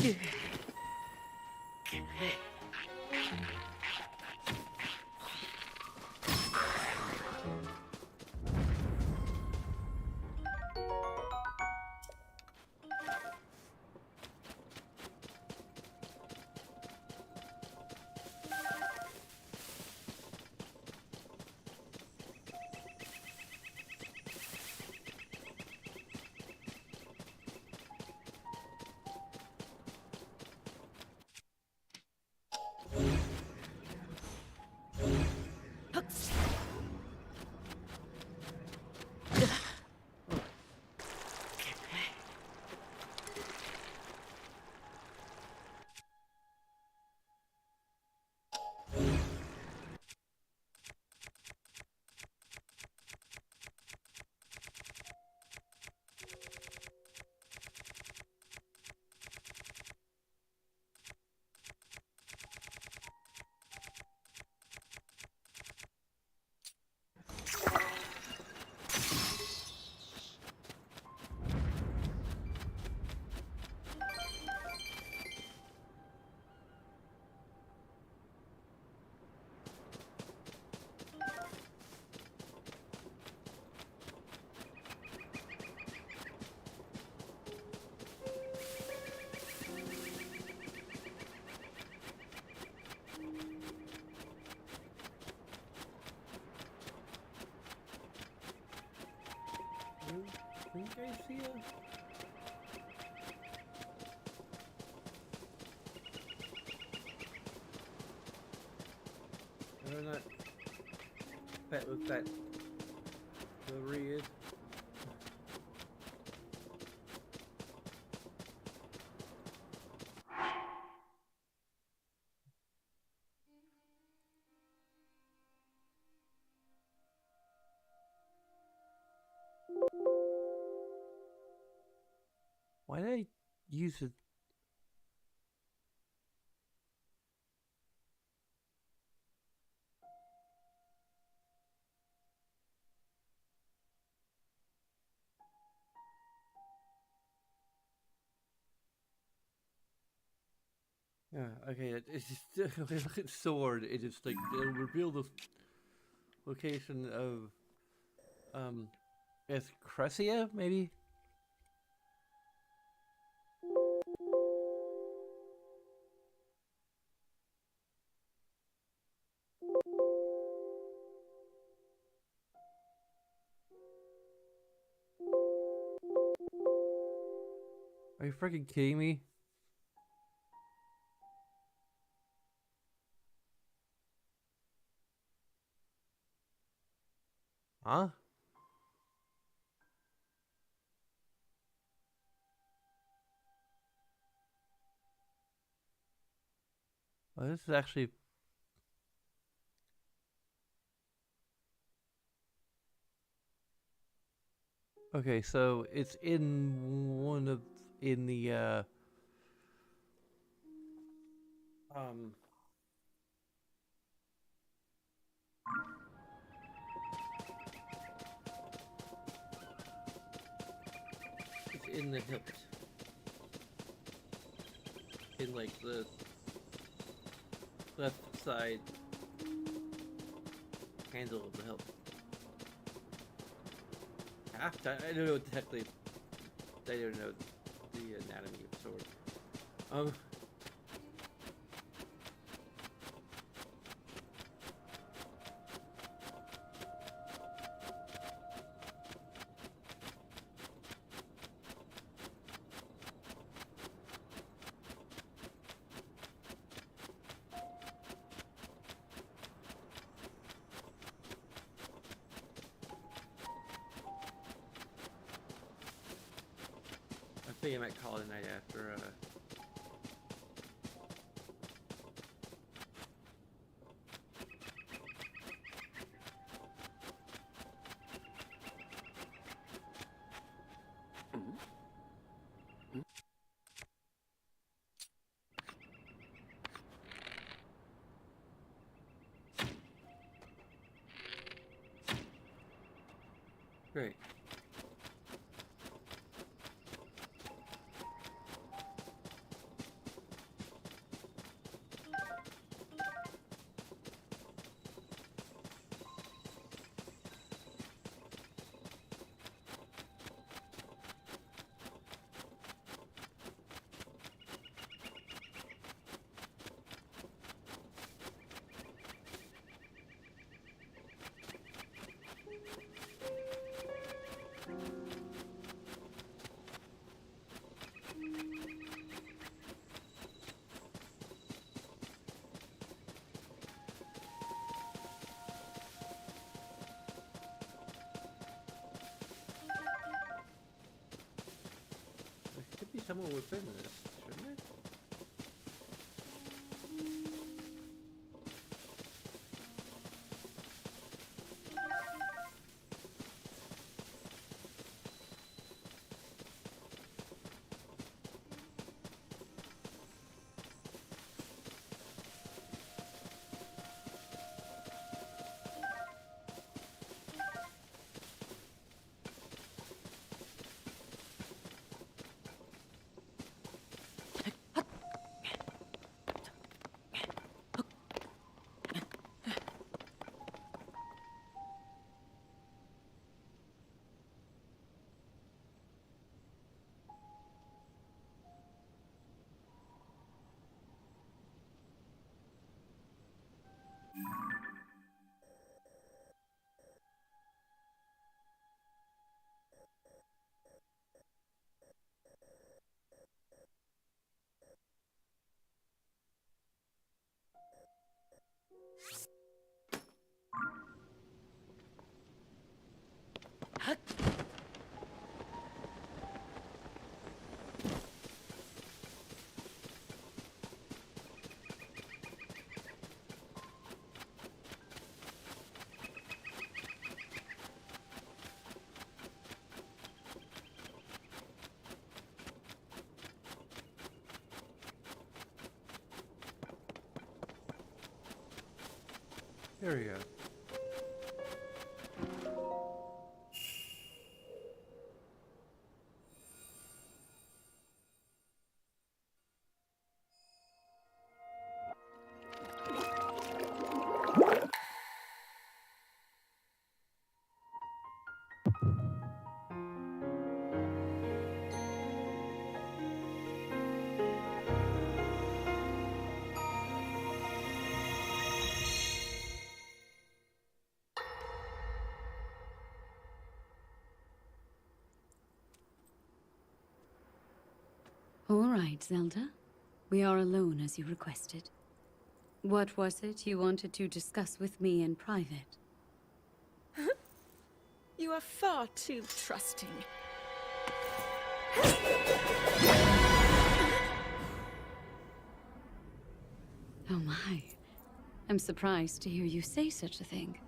Can you guys see it? I don't know. Bet with that. Whoever he is. Why did I use it? Yeah, okay, it's just look at sword, it is like it'll reveal the location of is Crescia, maybe? Are you freaking kidding me? Huh? Oh, this is actually... Okay, so it's in one of... in the, it's in the hilt. In, like, the left side handle of the hilt. I don't know technically. I don't know the anatomy of the sword. I think I might call it a night after, Great. someone would fit in this, shouldn't it? There we go. All right, Zelda. We are alone as you requested. What was it you wanted to discuss with me in private? You are far too trusting. Oh my. I'm surprised to hear you say such a thing.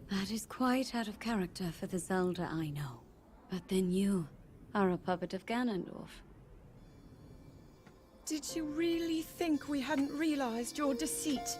That is quite out of character for the Zelda I know. But then you are a puppet of Ganondorf. Did you really think we hadn't realized your deceit?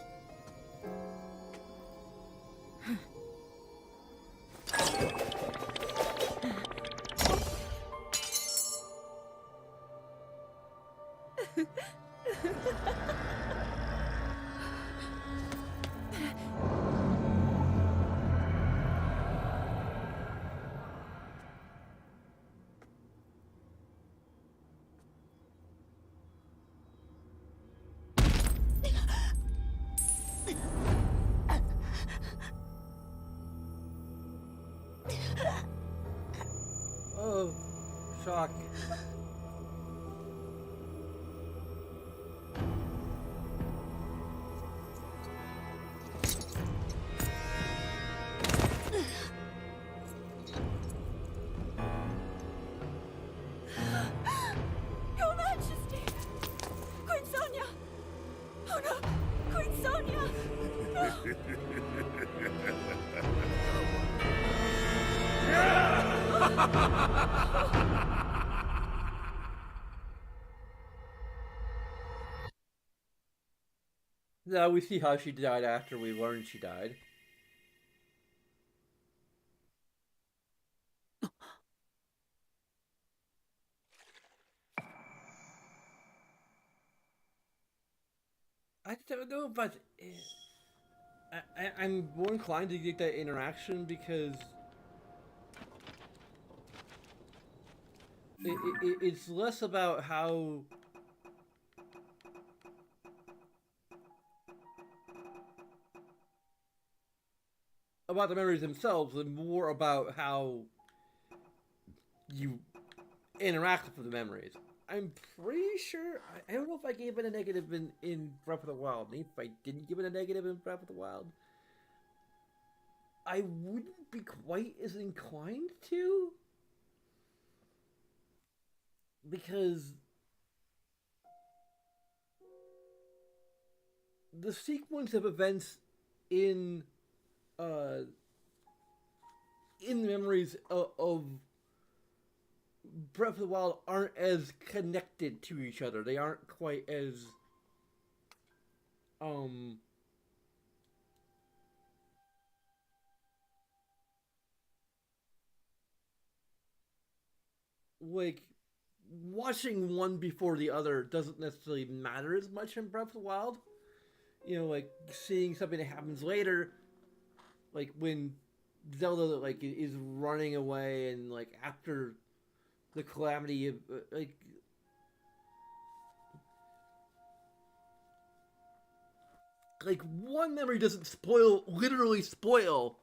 Oh, shock. Your Majesty! Queen Sonia! Oh no! Queen Sonia! Now we see how she died after we learned she died. I don't know, but I'm more inclined to get that interaction because it's less about how about the memories themselves and more about how you interact with the memories. I'm pretty sure I don't know if I gave it a negative in Breath of the Wild. Maybe if I didn't give it a negative in Breath of the Wild, I wouldn't be quite as inclined to. because the sequence of events in uh, in the memories of Breath of the Wild aren't as connected to each other. They aren't quite as um like watching one before the other doesn't necessarily matter as much in Breath of the Wild. You know, like seeing something that happens later, like when Zelda like is running away and like after the calamity, like one memory doesn't literally spoil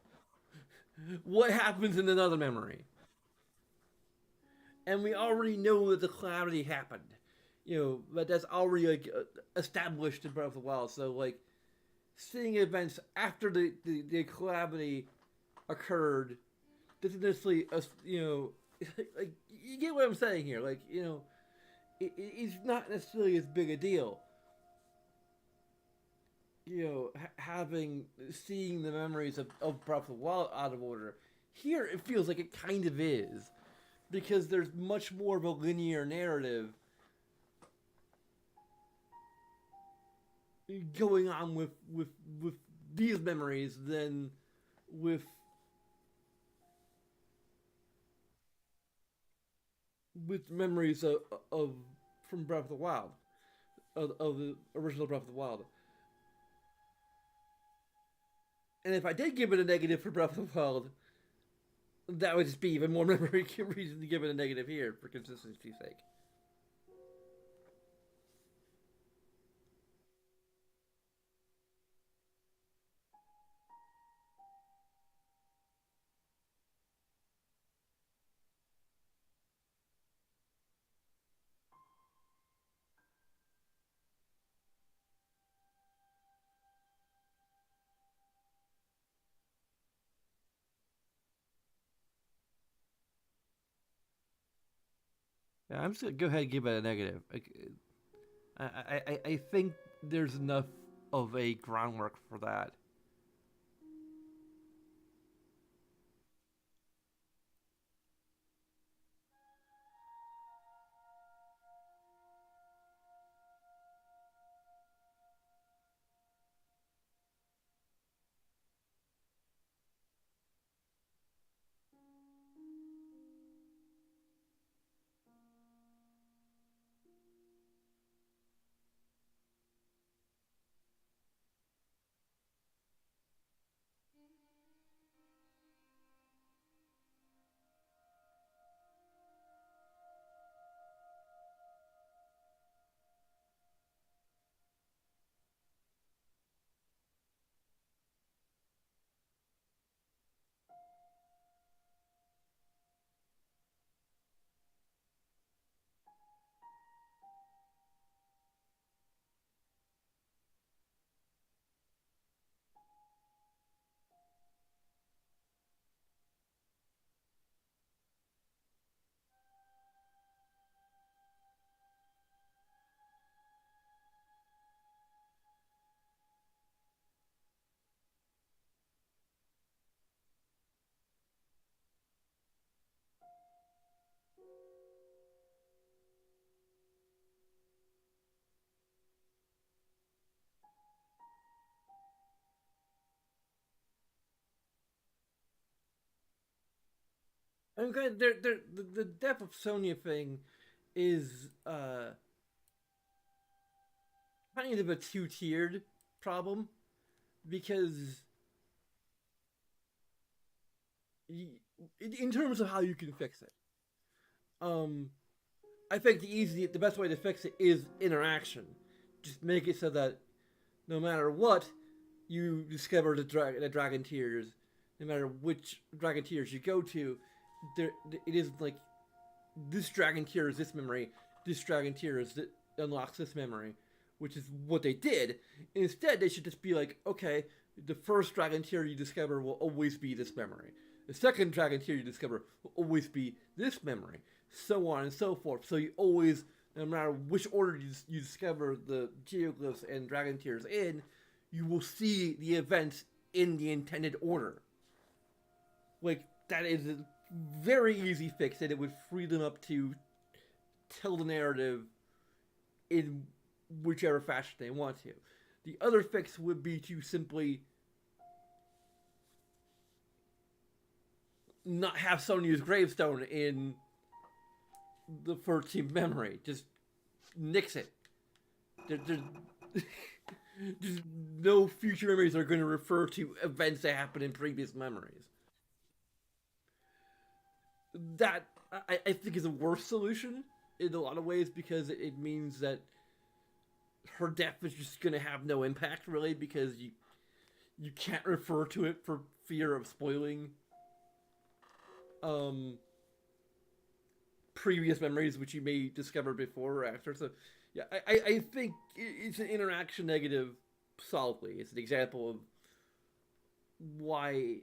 what happens in another memory, and we already know that the calamity happened. You know, but that's already like established in Breath of the Wild. So like seeing events after the calamity occurred doesn't necessarily you know like you get what I'm saying here. Like you know, it's not necessarily as big a deal. You know, having seeing the memories of Breath of the Wild out of order. Here, it feels like it kind of is because there's much more of a linear narrative going on with these memories than with memories of from Breath of the Wild of the original Breath of the Wild. And if I did give it a negative for Breath of the Wild, that would just be even more memory reason to give it a negative here for consistency's sake. Yeah, I'm just gonna go ahead and give it a negative. Like, I think there's enough of a groundwork for that. I'm glad the death of Sonya thing is kind of a two-tiered problem because in terms of how you can fix it, um, I think the best way to fix it is interaction. Just make it so that no matter what, you discover the dragon tears. No matter which dragon tears you go to, there it is like this dragon tier is this memory. This dragon tier is that unlocks this memory, which is what they did. Instead, they should just be like, okay, the first dragon tier you discover will always be this memory. The second dragon tier you discover will always be this memory. so on and so forth. So you always, no matter which order you discover the geoglyphs and dragon tears in, you will see the events in the intended order. Like, that is a very easy fix, and it would free them up to tell the narrative in whichever fashion they want to. The other fix would be to simply not have someone use gravestone in the 13th memory. Just nix it. Just no future memories are going to refer to events that happened in previous memories. That, I think, is a worse solution in a lot of ways, because it means that her death is just going to have no impact, really, because you can't refer to it for fear of spoiling previous memories which you may discover before or after. So yeah, I think it's an interaction negative solidly. It's an example of why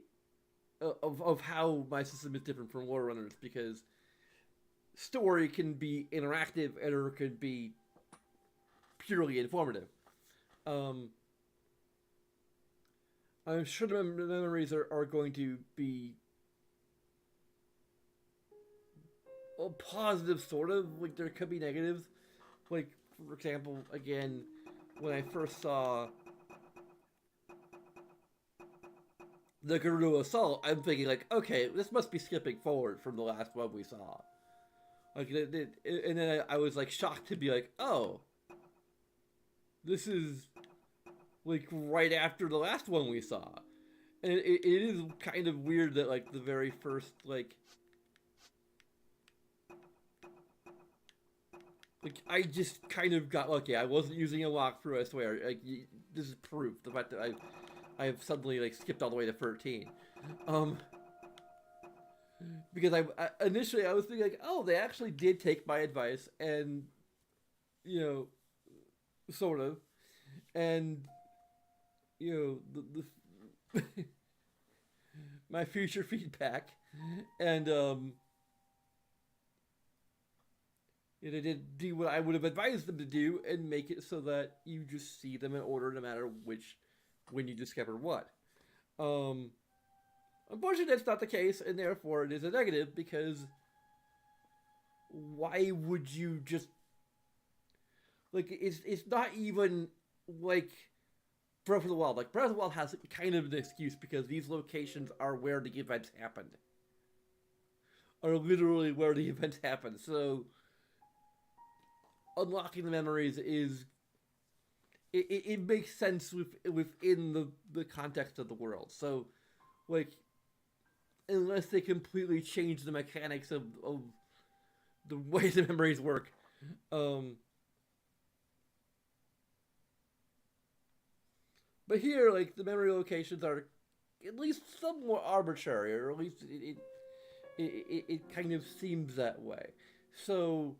of how my system is different from Warrunners, because story can be interactive and or could be purely informative. I'm sure the memories are going to be positive, sort of. Like, there could be negatives. Like, for example, again, when I first saw the Gerudo Assault, I'm thinking, like, okay, this must be skipping forward from the last one we saw. Like, and then I was, like, shocked to be like, oh, this is, like, right after the last one we saw. And it is kind of weird that, like, the very first, like, I just kind of got lucky. I wasn't using a walkthrough, I swear. Like, this is proof. The fact that I have suddenly, like, skipped all the way to 13. Because initially I was thinking, like, oh, they actually did take my advice, and, you know, sort of. And, you know, the my future feedback. And, they did do what I would have advised them to do and make it so that you just see them in order no matter when you discover what. Unfortunately, that's not the case, and therefore it is a negative, because why would you just, like, it's not even like Breath of the Wild. Like, Breath of the Wild has kind of an excuse, because these locations are where the events happened. Are literally where the events happen. So unlocking the memories is it makes sense within the context of the world. So, like, unless they completely change the mechanics of the way the memories work, but here, like, the memory locations are at least somewhat arbitrary, or at least it kind of seems that way. So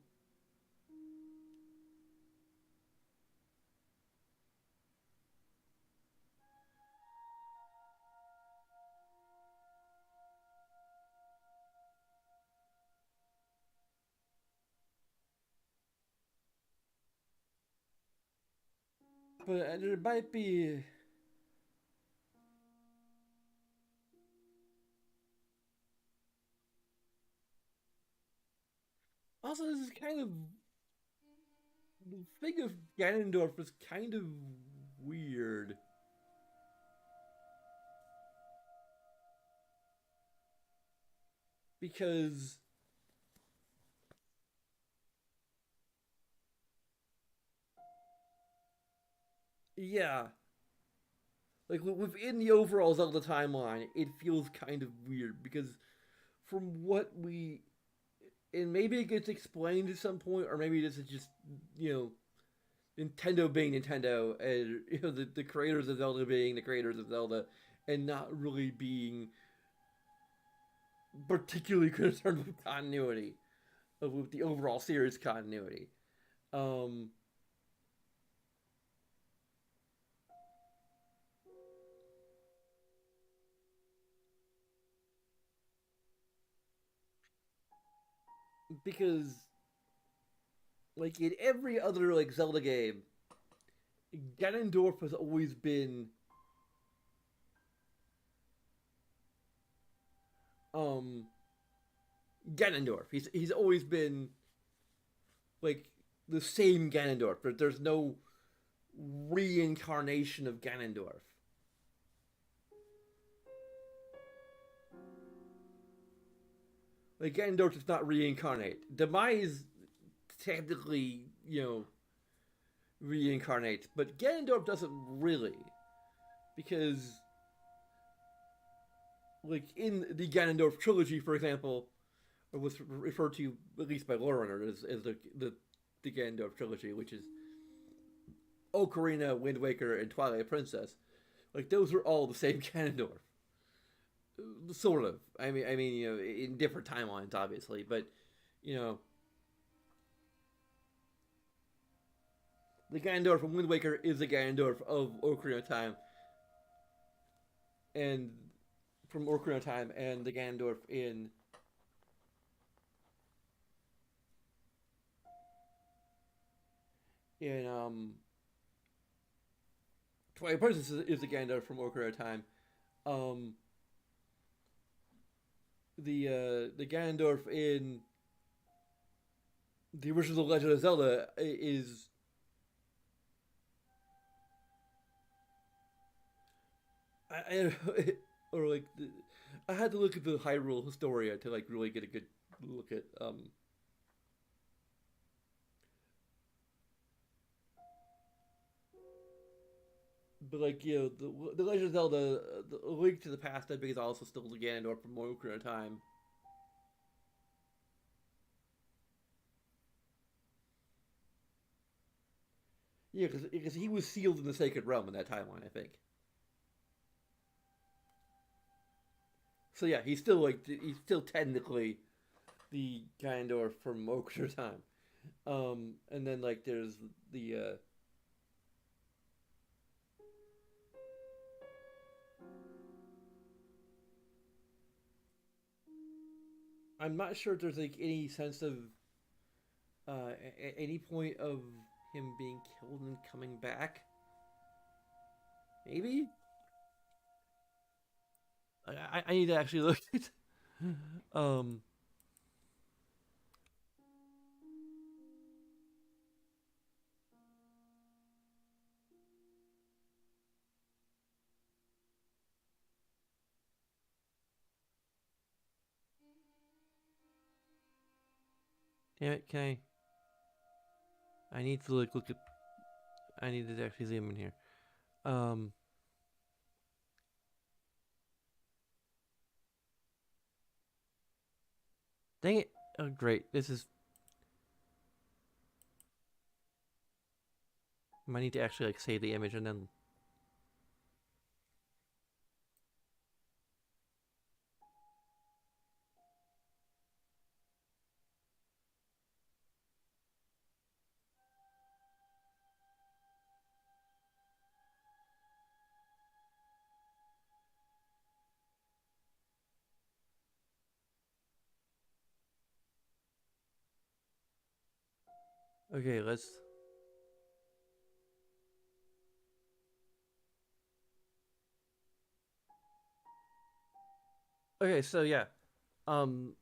but there might be, also, this is kind of, the thing of Ganondorf is kind of weird, because yeah, like, within the overall Zelda timeline, it feels kind of weird, because from what we, and maybe it gets explained at some point, or maybe this is just, you know, Nintendo being Nintendo, and, you know, the creators of Zelda being the creators of Zelda, and not really being particularly concerned with continuity, with the overall series continuity. Um, because like in every other like Zelda game, Ganondorf has always been um Ganondorf. He's always been like the same Ganondorf. There's no reincarnation of Ganondorf. Like Ganondorf does not reincarnate. Demise technically, reincarnates, but Ganondorf doesn't really, because like in the Ganondorf trilogy, for example, or was referred to at least by lore runners as the Ganondorf trilogy, which is Ocarina, Wind Waker, and Twilight Princess. Like those are all the same Ganondorf, sort of. I mean, in different timelines, obviously, but you know, the Ganondorf from Wind Waker is the Ganondorf of Ocarina of Time, and from Ocarina of Time, and the Ganondorf in Twilight Princess is the Gandalf from Ocarina of Time. Um, the Ganondorf in the original Legend of Zelda is I or like I had to look at the Hyrule Historia to like really get a good look at but like the Legend of Zelda, the Link to the Past, I think is also still the Ganondorf from Ocarina of Time. Yeah, because he was sealed in the Sacred Realm in that timeline, I think. So yeah, he's still technically the Ganondorf from Ocarina of Time. And then like there's the I'm not sure if there's like any sense of any point of him being killed and coming back. Maybe I need to actually look at um damn it, can I need to look at I need to actually zoom in here. Um Dang it. Oh great. This is I might need to actually like save the image and then okay, let's okay, so yeah. Um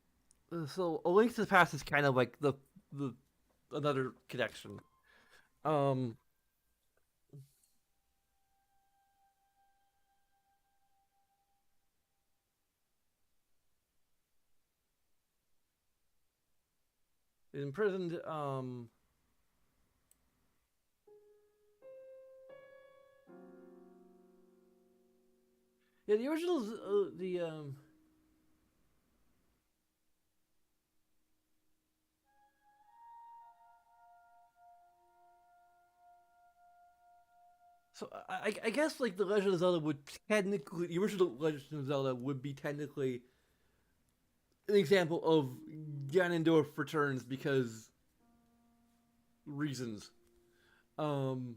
so A Link to the Past is kind of like the another connection. Um imprisoned yeah, the originals the so I guess like the Legend of Zelda would technically the original Legend of Zelda would be technically an example of Ganondorf returns because reasons. Um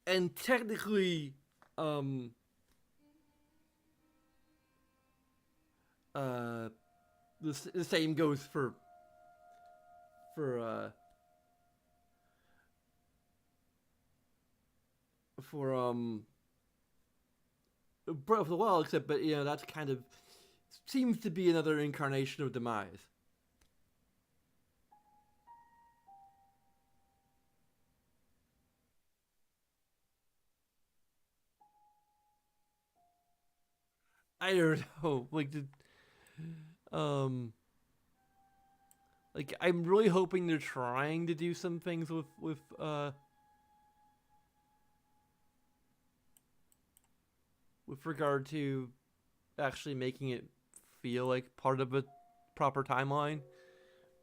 and technically um the same goes for for Breath of the Wild, except but that's kind of seems to be another incarnation of demise. I don't know, um, I'm really hoping they're trying to do some things with regard to actually making it feel like part of a proper timeline,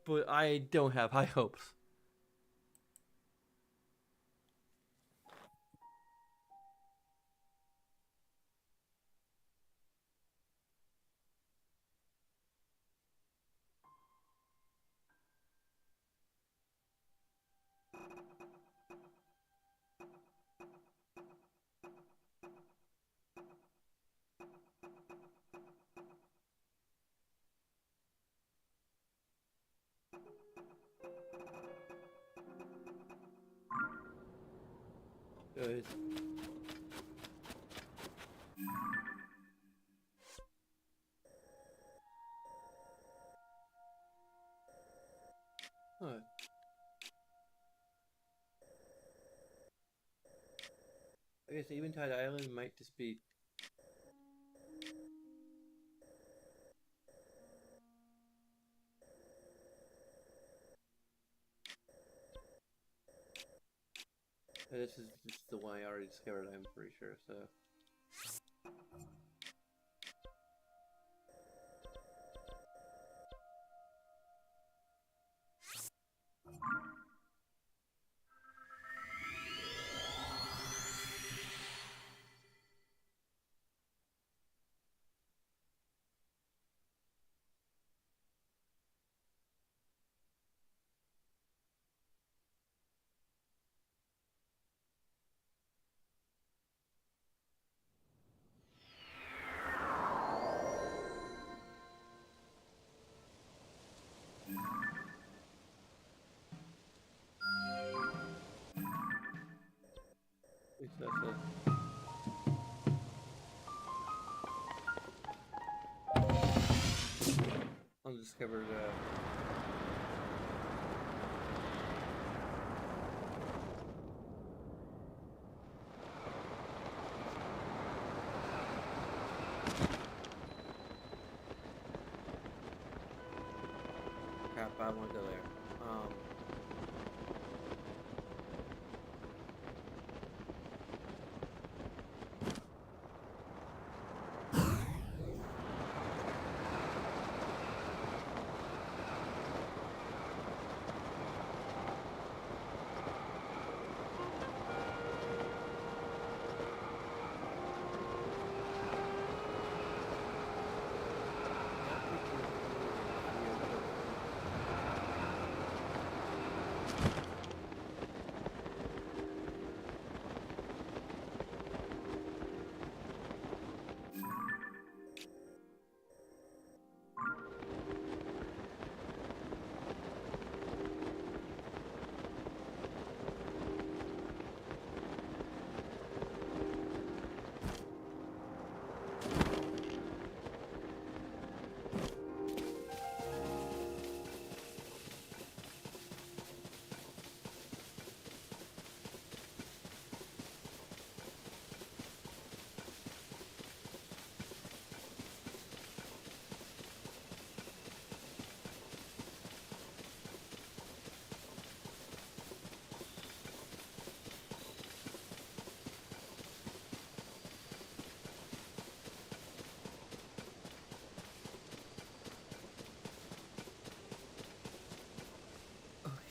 but I don't have high hopes. Good. Huh. I guess Eventide Island might just be. This is the one I already discovered, I'm pretty sure, so. At least that's it. Undiscovered, crap, I won't go there.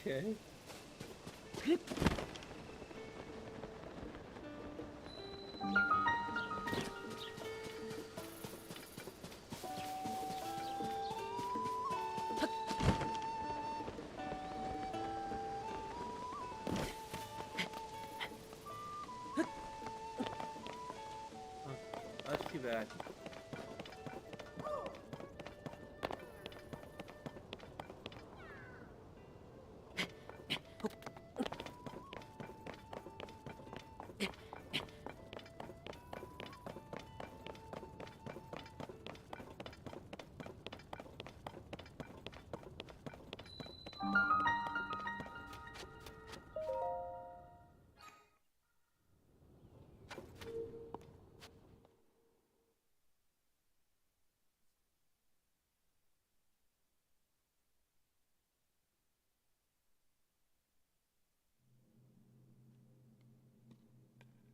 Okay. That's too bad.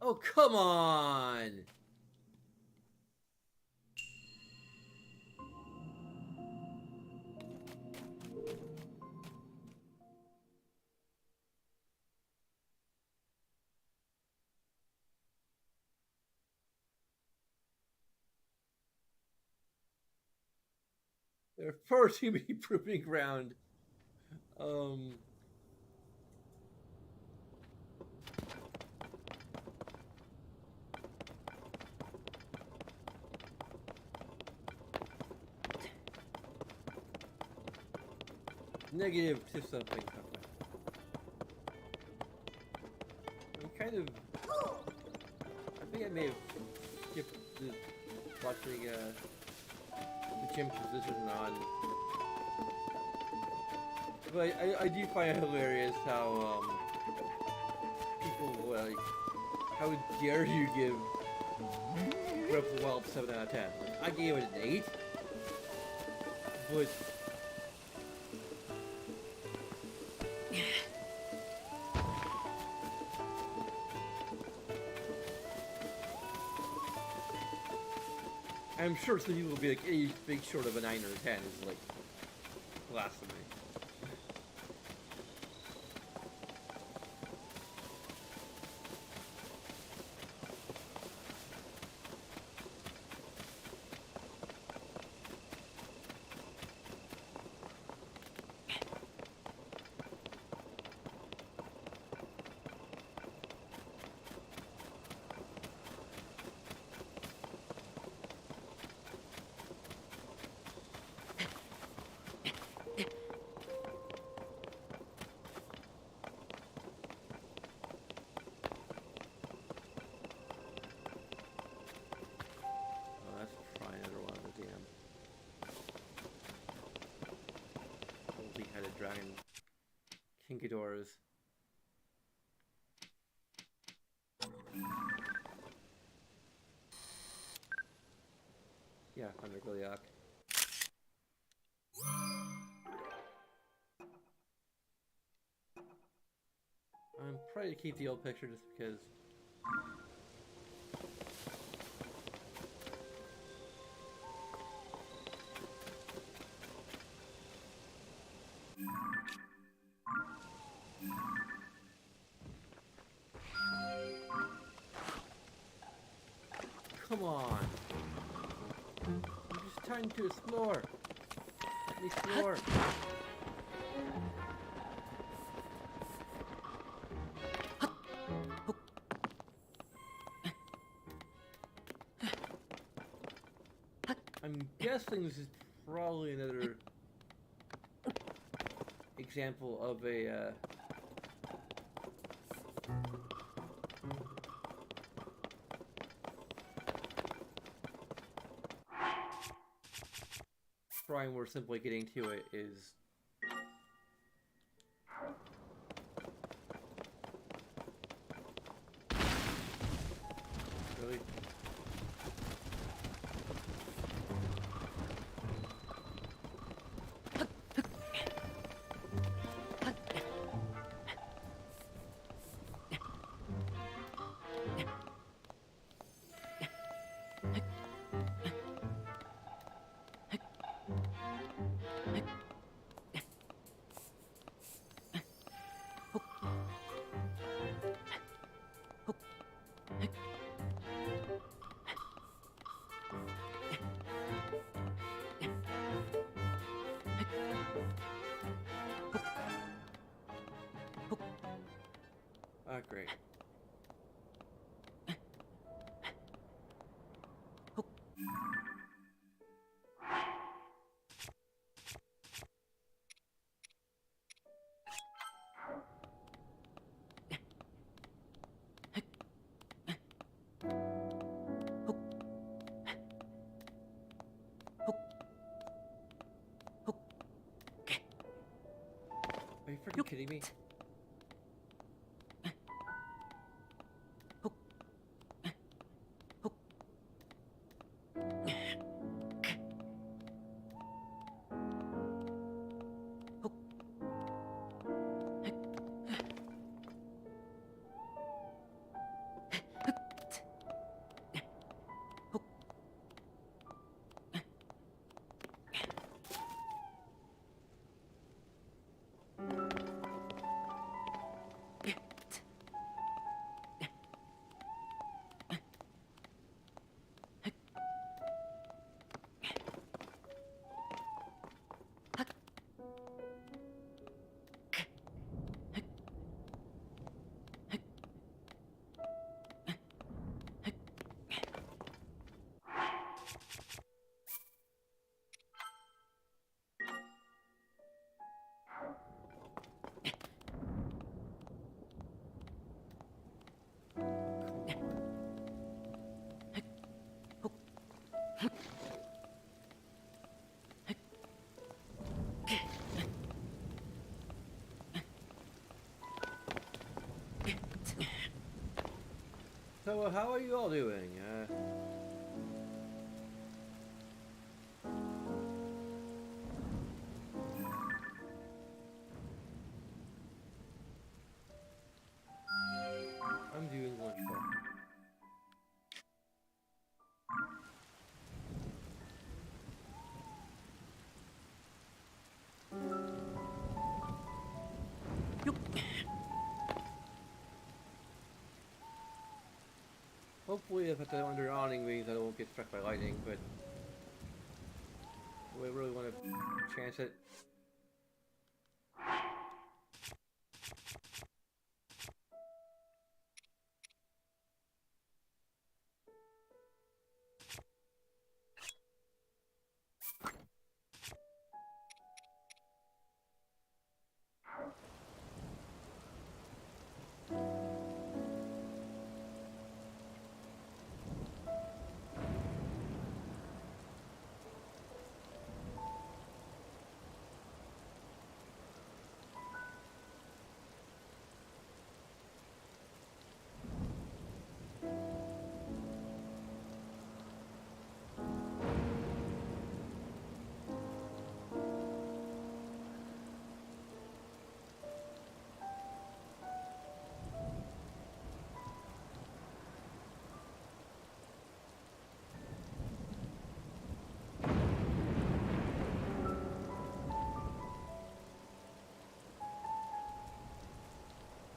Oh, come on! There are far too many proving ground. Um... Negative to something. I'm kind of... I think I may have skipped watching the gym position on. But I do find it hilarious how people like, how dare you give Breath of the Wild 7 out of 10? Like, I gave it an 8, but I'm sure some people will be like, anything short of a 9 or a 10 is like blasphemy. Dragon Kinkadors. Yeah, under Gilliak. I'm probably to keep the old picture just because. Come on. I'm just trying to explore. Let me explore. I'm guessing this is probably another example of a shrine where simply getting to it is really. Ah, great. Are you freaking kidding me? So, how are you all doing? I'm doing wonderful. Hopefully, if it's under awning means I won't get struck by lightning, but do I really want to chance it?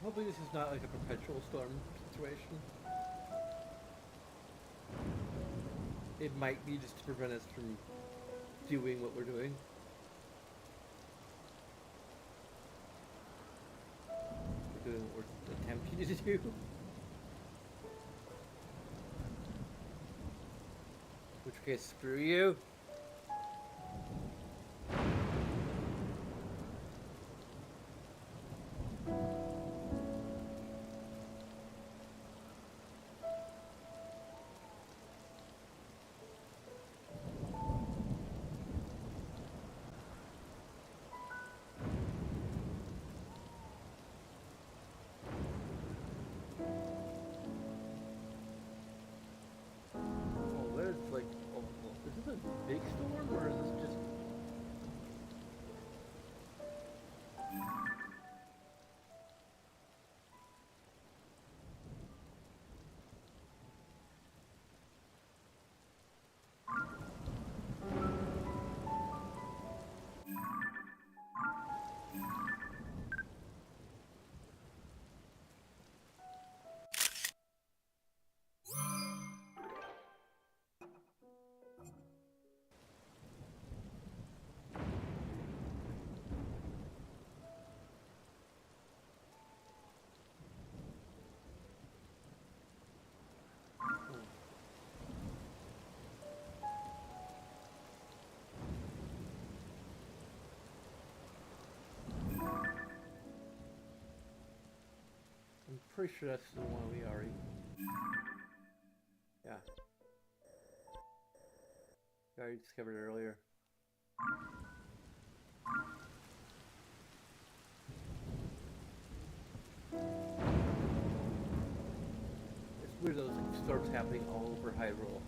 Hopefully this is not like a perpetual storm situation. It might be just to prevent us from doing what we're doing. We're doing what we're attempting to do. Which case, screw you. Big storm, or is this just... I'm pretty sure that's the one we already... Yeah. We already discovered it earlier. It's weird those storms happening all over Hyrule.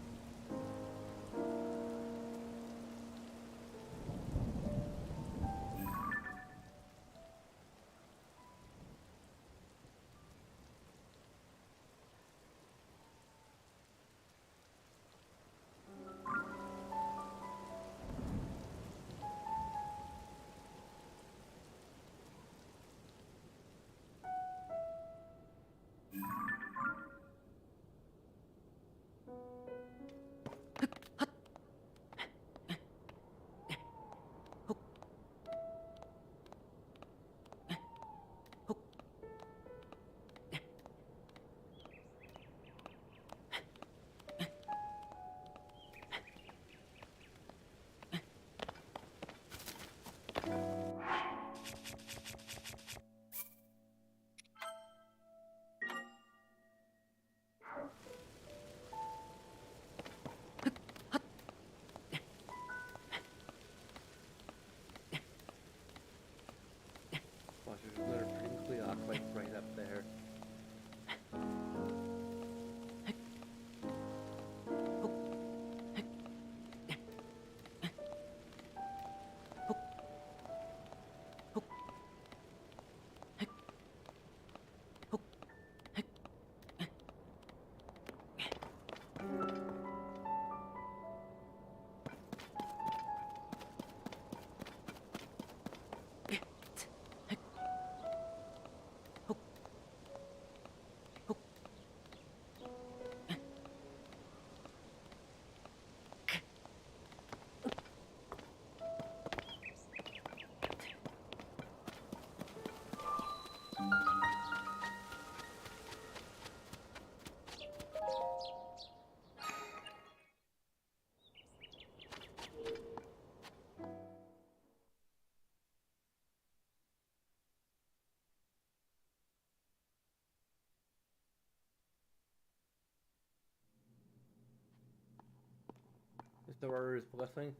Thor's Blessing.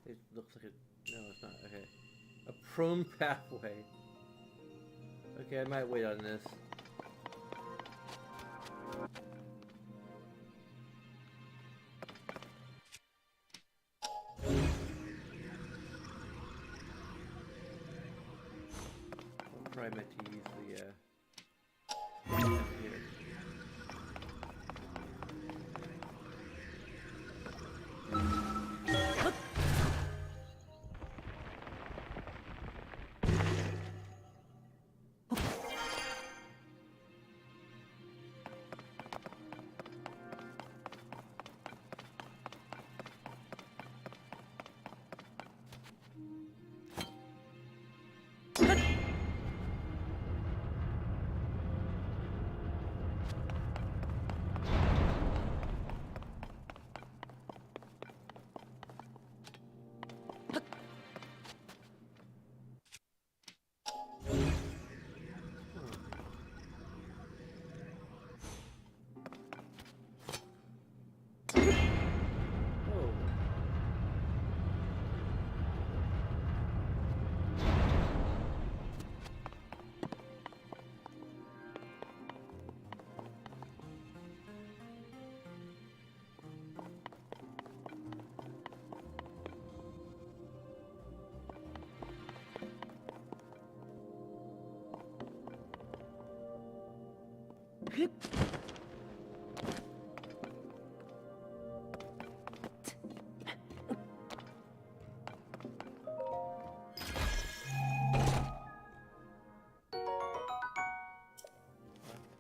It looks like no, it's not. Okay. A prone pathway. Okay, I might wait on this. I'm probably meant to use the here.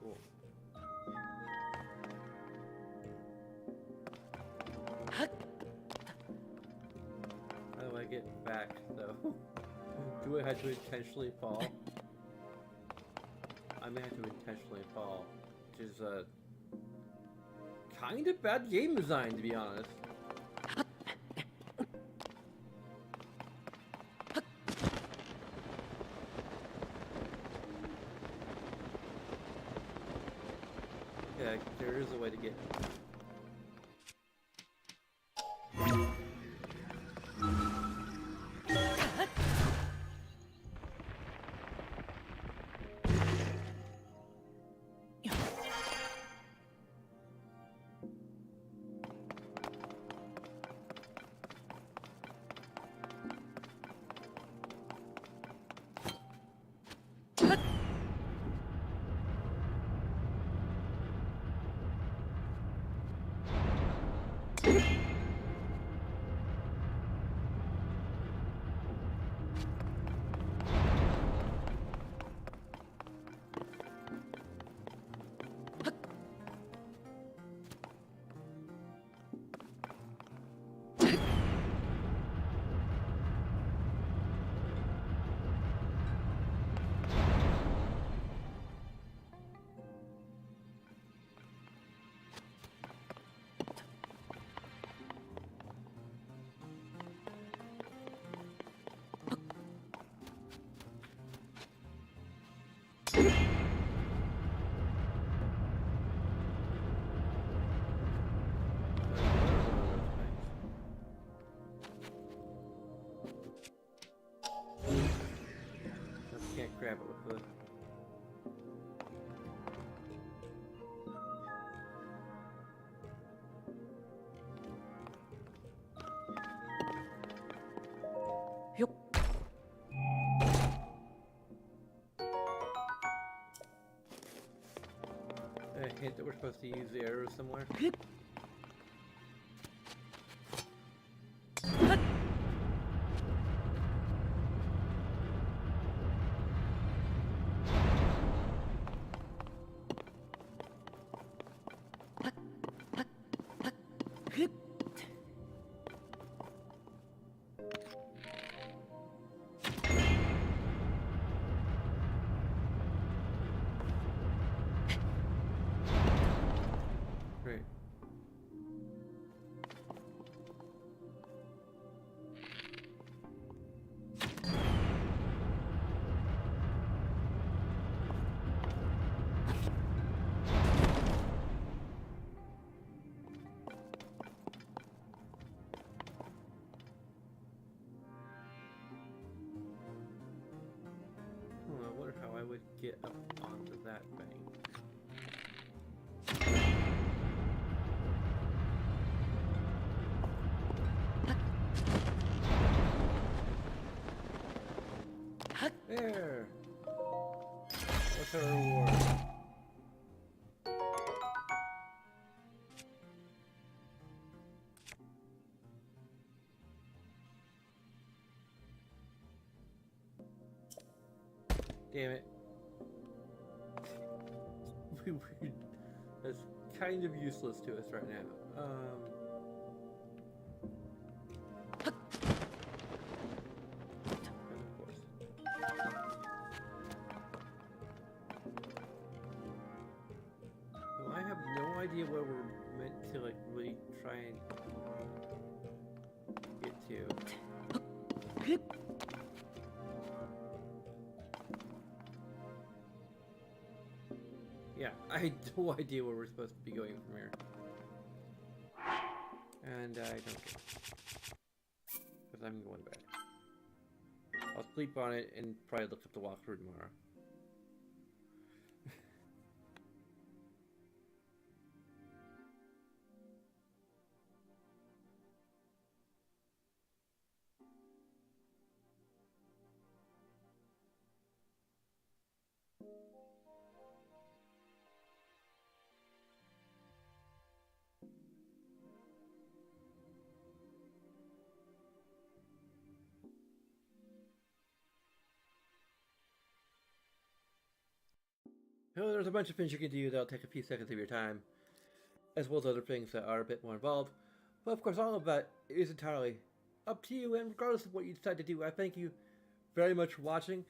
Cool. How do I get back though? Do I have to intentionally fall? I may have to intentionally fall, which is kind of bad game design, to be honest. Yeah, there is a way to get. Can't grab it with the. A hint that we're supposed to use the arrows somewhere. Great. get up onto that thing. There! What's our reward? Damn it. That's kind of useless to us right now. And of course. So I have no idea where we're meant to like really try and get to. Yeah, I had no idea where we're supposed to be going from here. And I don't care. Because I'm going back. I'll sleep on it and probably look up the walkthrough tomorrow. So there's a bunch of things you can do that'll take a few seconds of your time, as well as other things that are a bit more involved. But of course, all of that is entirely up to you, and regardless of what you decide to do, I thank you very much for watching.